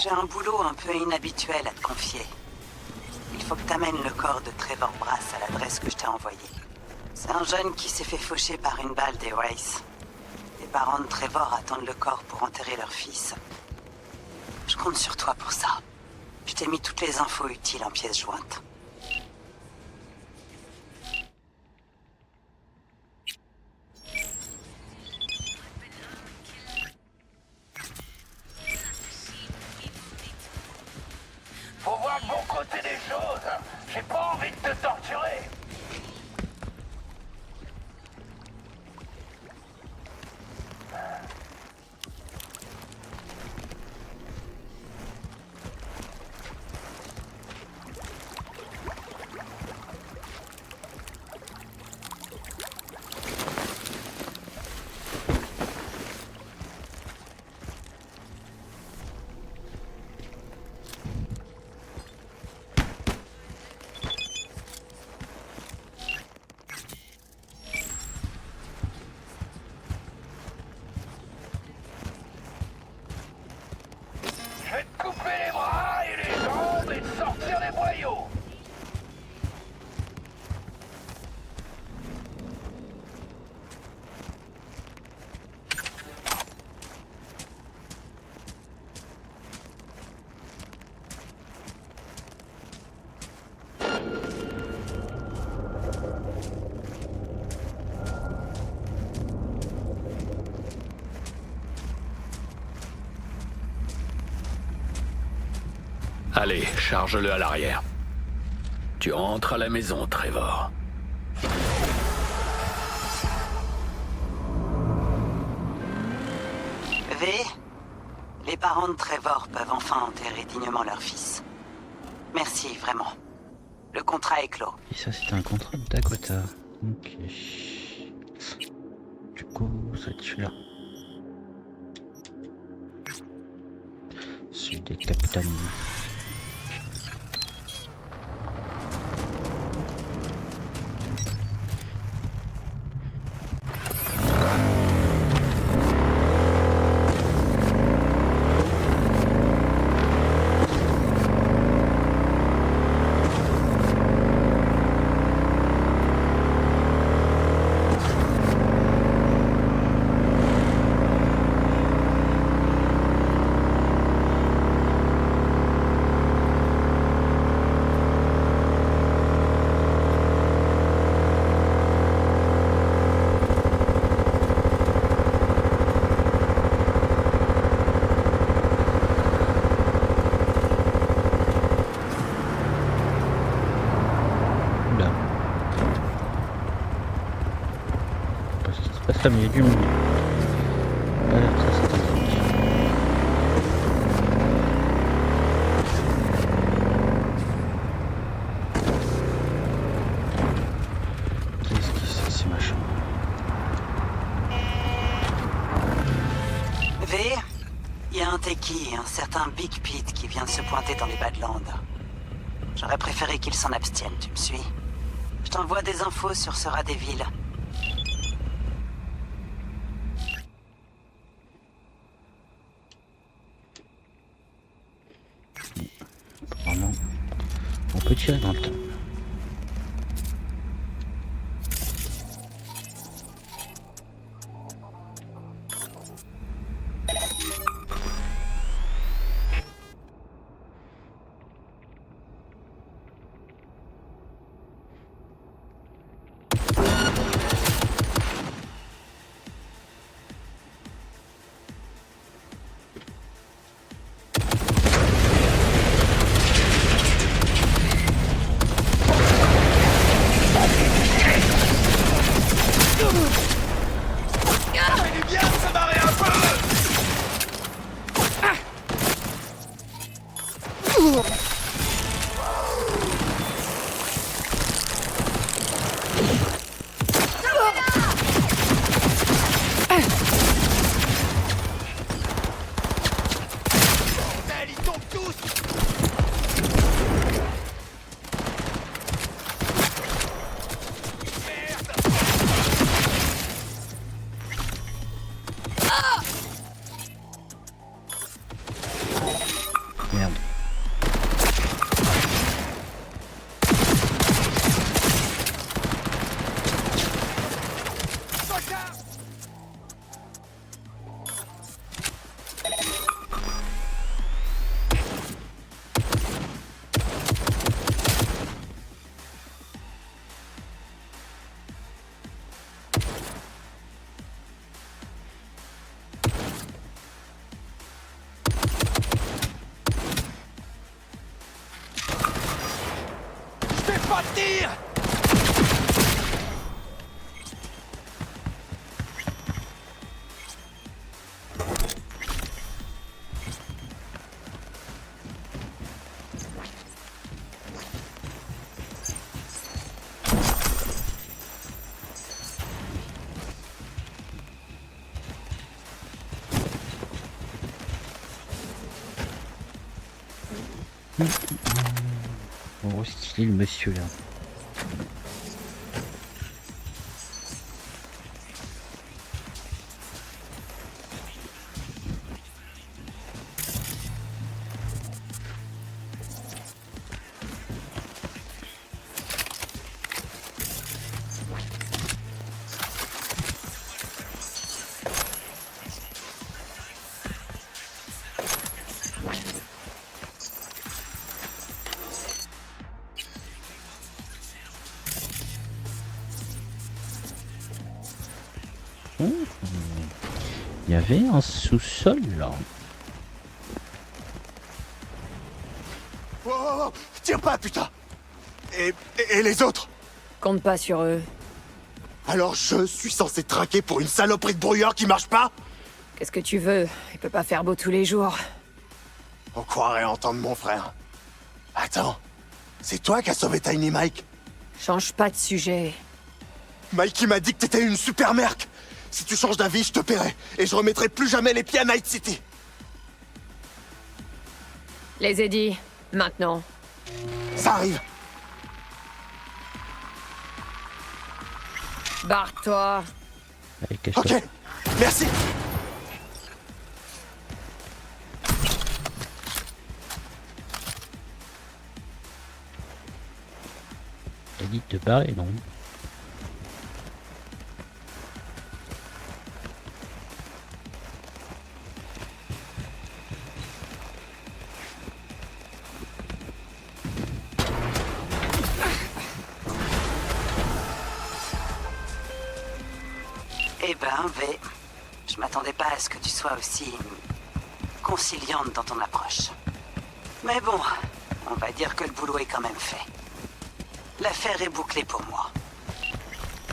J'ai un boulot un peu inhabituel à te confier. Il faut que t'amènes le corps de Trevor Brass à l'adresse que je t'ai envoyée. C'est un jeune qui s'est fait faucher par une balle des Wraiths. Les parents de Trevor attendent le corps pour enterrer leur fils. Je compte sur toi pour ça. Je t'ai mis toutes les infos utiles en pièces jointes. Faut voir le bon côté des choses. J'ai pas envie de te torturer. Je vais te couper les bras et les jambes et te sortir les boyaux. Allez, charge-le à l'arrière. Tu rentres à la maison, Trevor. V, les parents de Trevor peuvent enfin enterrer dignement leur fils. Merci, vraiment. Le contrat est clos. Et ça, c'était un contrat de Dakota. Ok. Du coup, ça va être celui-là. Celui des capitaines. Ça, mais il y a du monde. Pas l'air très sympathique. Qu'est-ce que c'est ces machins? V, il y a un techie, un certain Big Pete qui vient de se pointer dans les Badlands. J'aurais préféré qu'il s'en abstienne, tu me suis? Je t'envoie des infos sur ce rat des villes. Apparemment, on peut tirer dans le temps. Merde. Pas de tir. Oh, stylé le monsieur là. Il y avait un sous-sol là. Oh, tire pas, putain. Et les autres? Compte pas sur eux. Alors je suis censé traquer pour une saloperie de brouillard qui marche pas? Qu'est-ce que tu veux? Il peut pas faire beau tous les jours. On croirait entendre mon frère. Attends, c'est toi qui as sauvé Tiny Mike? Change pas de sujet. Mikey m'a dit que t'étais une super merc. Si tu changes d'avis, je te paierai. Et je remettrai plus jamais les pieds à Night City. Les ai dit. Maintenant. Ça arrive. Barre-toi. Ok, merci. T'as dit de te barrer, non? Eh ben, V, je m'attendais pas à ce que tu sois aussi conciliante dans ton approche. Mais bon, on va dire que le boulot est quand même fait. L'affaire est bouclée pour moi.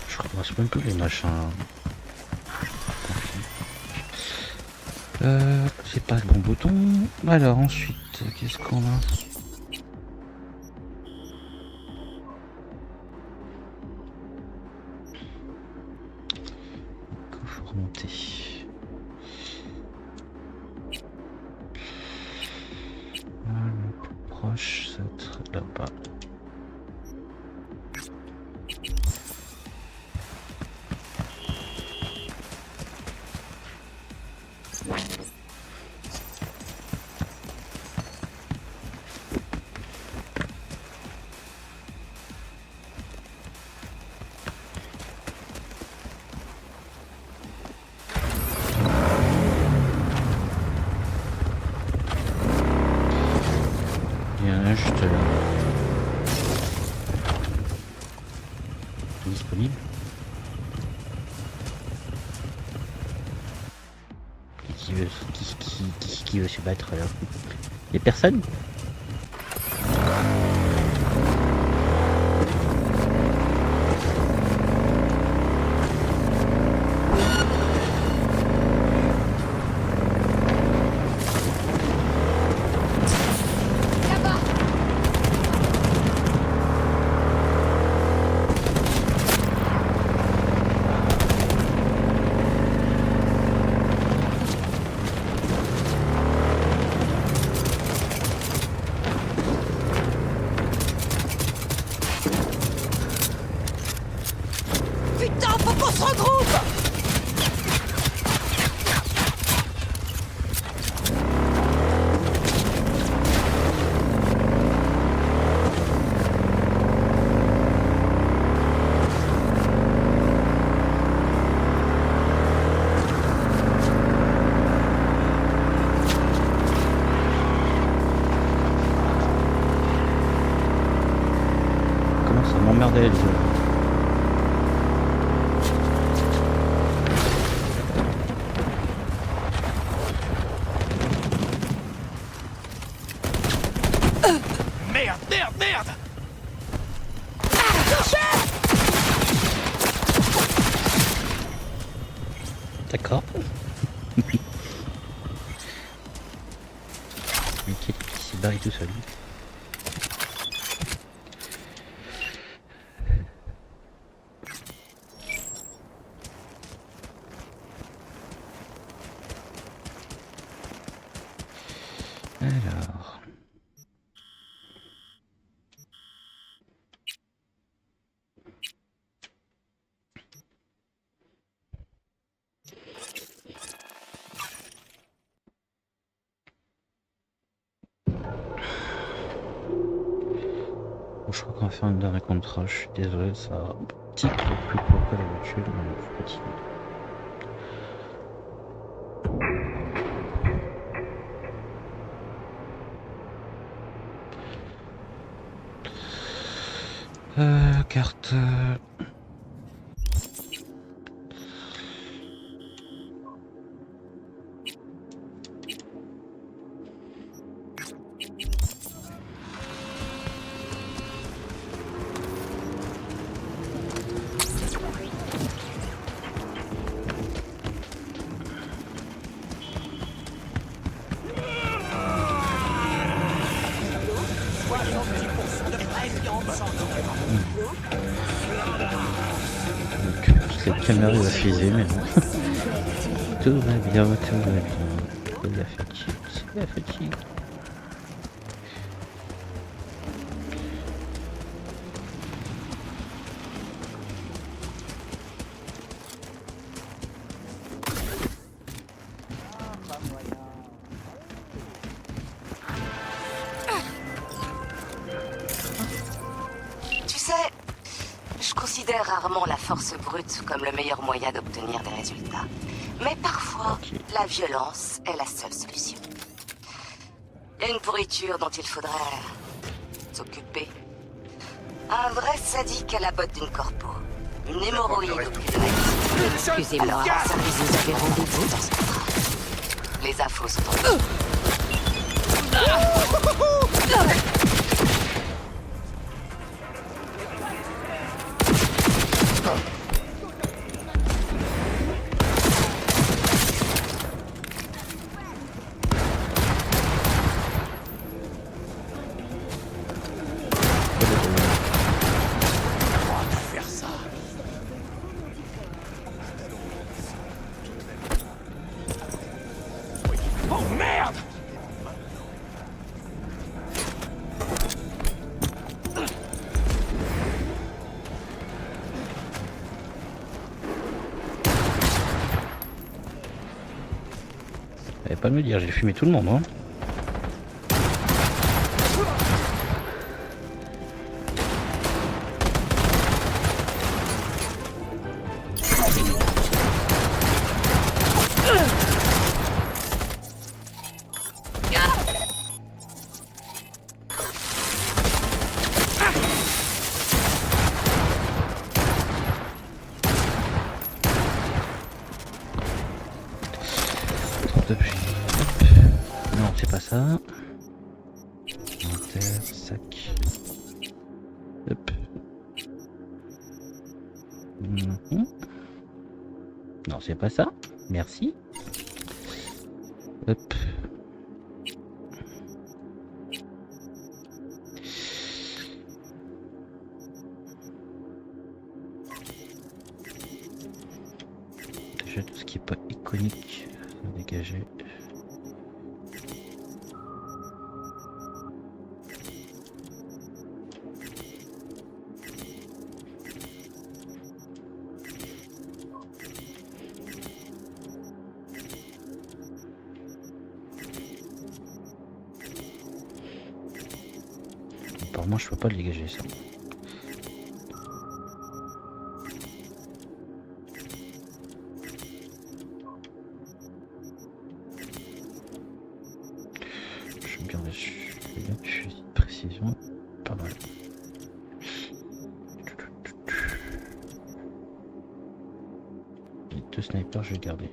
Je ramasse même plus les machins. C'est pas le bon bouton. Alors ensuite, qu'est-ce qu'on a? Faut remonter. Voilà, le plus proche, ça va être là-bas. Il y en a juste là. Disponible. Qui veut se battre là? Y'a personne? Ça m'emmerdait les deux. Merde, merde, merde! D'accord. Mickey qui s'est barré tout seul. Alors. Je crois qu'on va faire un dernier contrat, je suis désolé, ça va un petit peu plus court que d'habitude, mais je continue. Carte... Cette caméra va fiser, mais non. Tout va bien, tout va bien. C'est la fatigue, c'est la fatigue. Tu sais, je considère rarement la force brute comme le meilleur moyen d'obtenir des résultats. Mais parfois, la violence est la seule solution. Il y a une pourriture dont il faudrait s'occuper. Un vrai sadique à la botte d'une corpo. Une hémorroïde au plus de la Excusez-moi, vous avez rendez-vous dans ce train. Les infos sont en Fallait pas me le dire, j'ai fumé tout le monde, hein. Non, c'est pas ça. Inventaire, sac. Hop. Non, c'est pas ça. Merci. Hop. Déjà tout ce qui est pas iconique, dégager. Apparemment je peux pas le dégager ça. Je vais bien fusil de précision, pas mal. le sniper, je vais garder.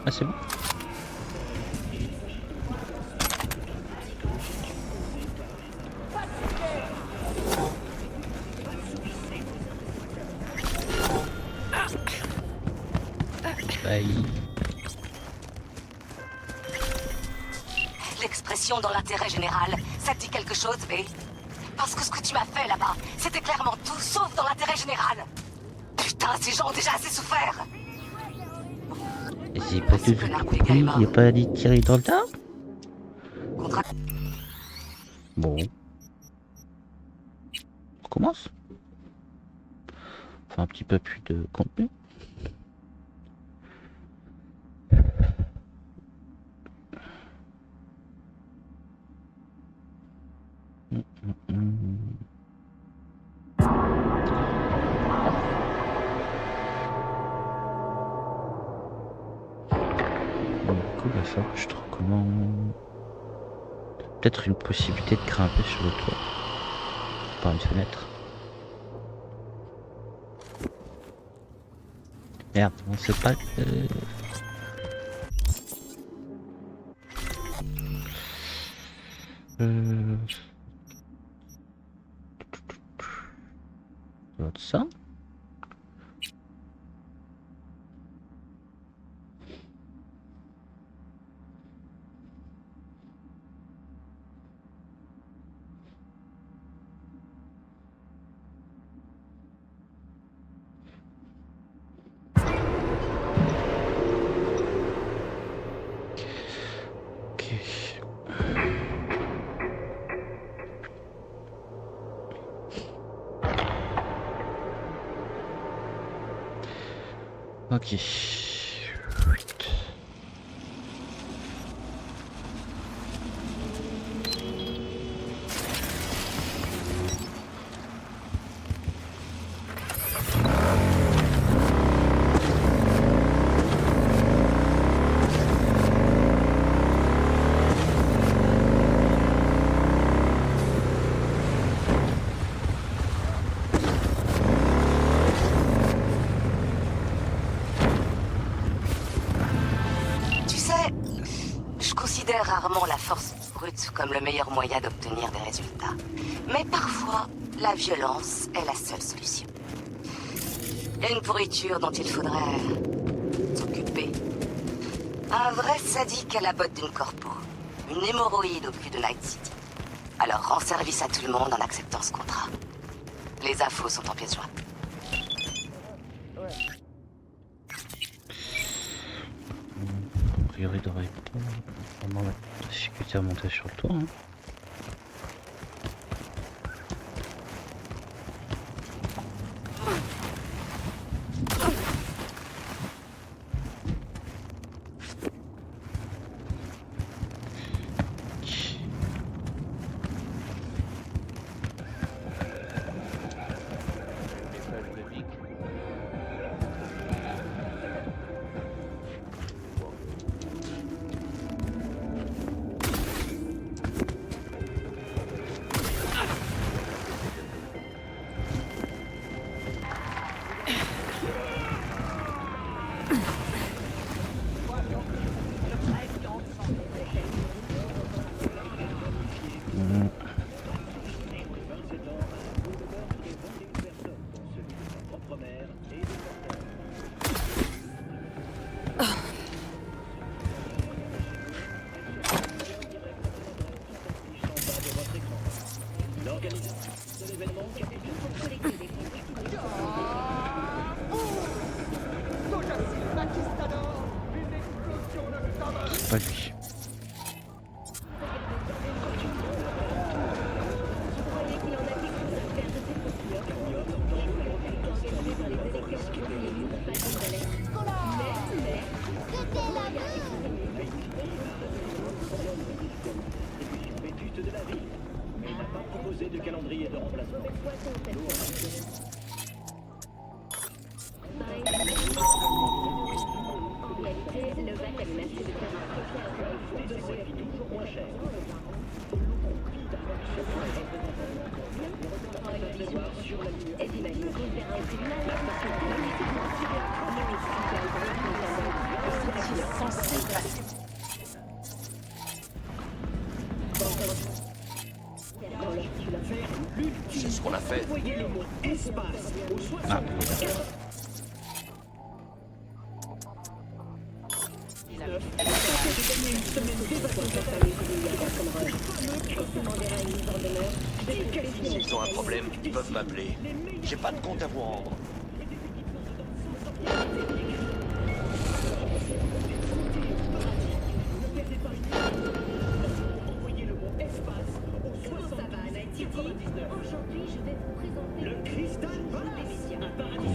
Ah, c'est bon. L'expression dans l'intérêt général, ça te dit quelque chose, V? Parce que ce que tu m'as fait là-bas, c'était clairement tout sauf dans l'intérêt général. Putain, ces gens ont déjà assez souffert. J'ai pas tout compris, il a pas dit tirer dans le tas. Bon. On commence. Enfin, un petit peu plus de contenu. Je trouve comment... Peut-être une possibilité de grimper sur le toit. Par une fenêtre. Merde, on sait pas... Ça. Ok. Rarement la force brute comme le meilleur moyen d'obtenir des résultats. Mais parfois, la violence est la seule solution. Il y a une pourriture dont il faudrait s'occuper. Un vrai sadique à la botte d'une corpo. Une hémorroïde au cul de Night City. Alors rends service à tout le monde en acceptant ce contrat. Les infos sont en pièce jointe. A priori, devrait vraiment la difficulté à monter sur le toit. Hein. C'est ce qu'on a fait. Ah, S'ils ont un problème, ils peuvent m'appeler. J'ai pas de compte à vous rendre.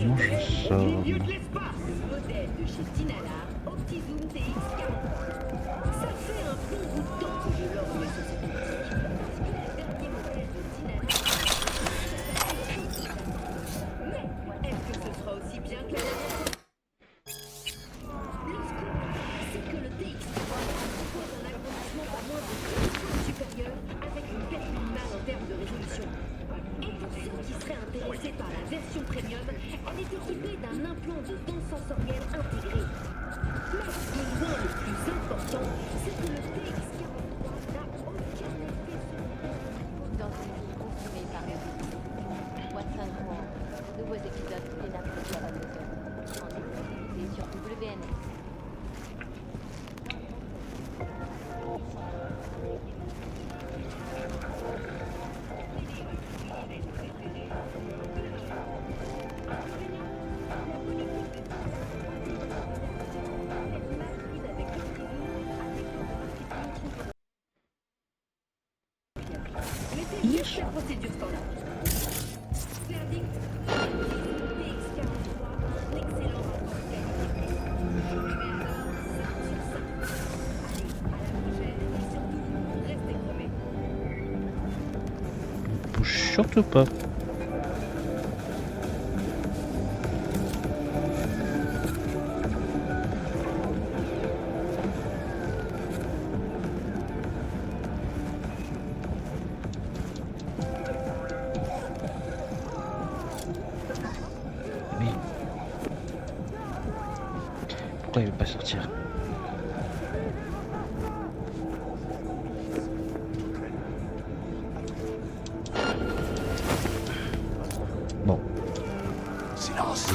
comment je sors? Bouge surtout pas. Oui. Pourquoi il veut pas sortir? Bon. Silence.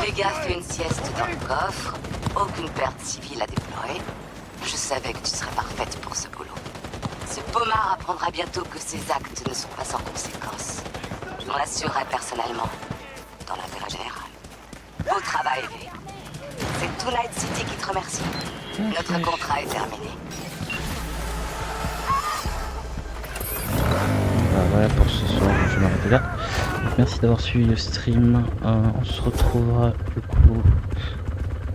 Vega fait une sieste dans le coffre, aucune perte civile à déplorer. Je savais que tu serais parfaite pour ce boulot. Ce pommard apprendra bientôt que ses actes ne sont pas sans conséquences. Je m'en assurerai personnellement, dans l'intérêt général. Beau travail, V. C'est tout Night City qui te remercie. Notre contrat est terminé. Voilà pour ce soir, je vais m'arrêter là. Merci d'avoir suivi le stream. On se retrouvera du coup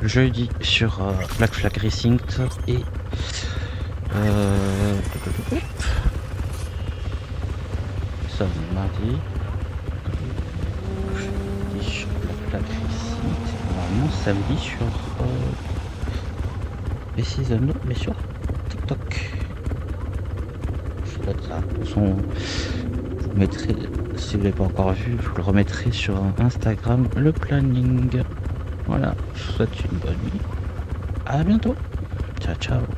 jeudi sur Black Flag Racing et ça mardi sur Black Flag Racing, normalement samedi sur les Season, mais sur TikTok. Je dois être ça. vous mettrai, si vous l'avez pas encore vu, je vous le remettrai sur Instagram, le planning. Voilà, je vous souhaite une bonne nuit. À bientôt. Ciao, ciao.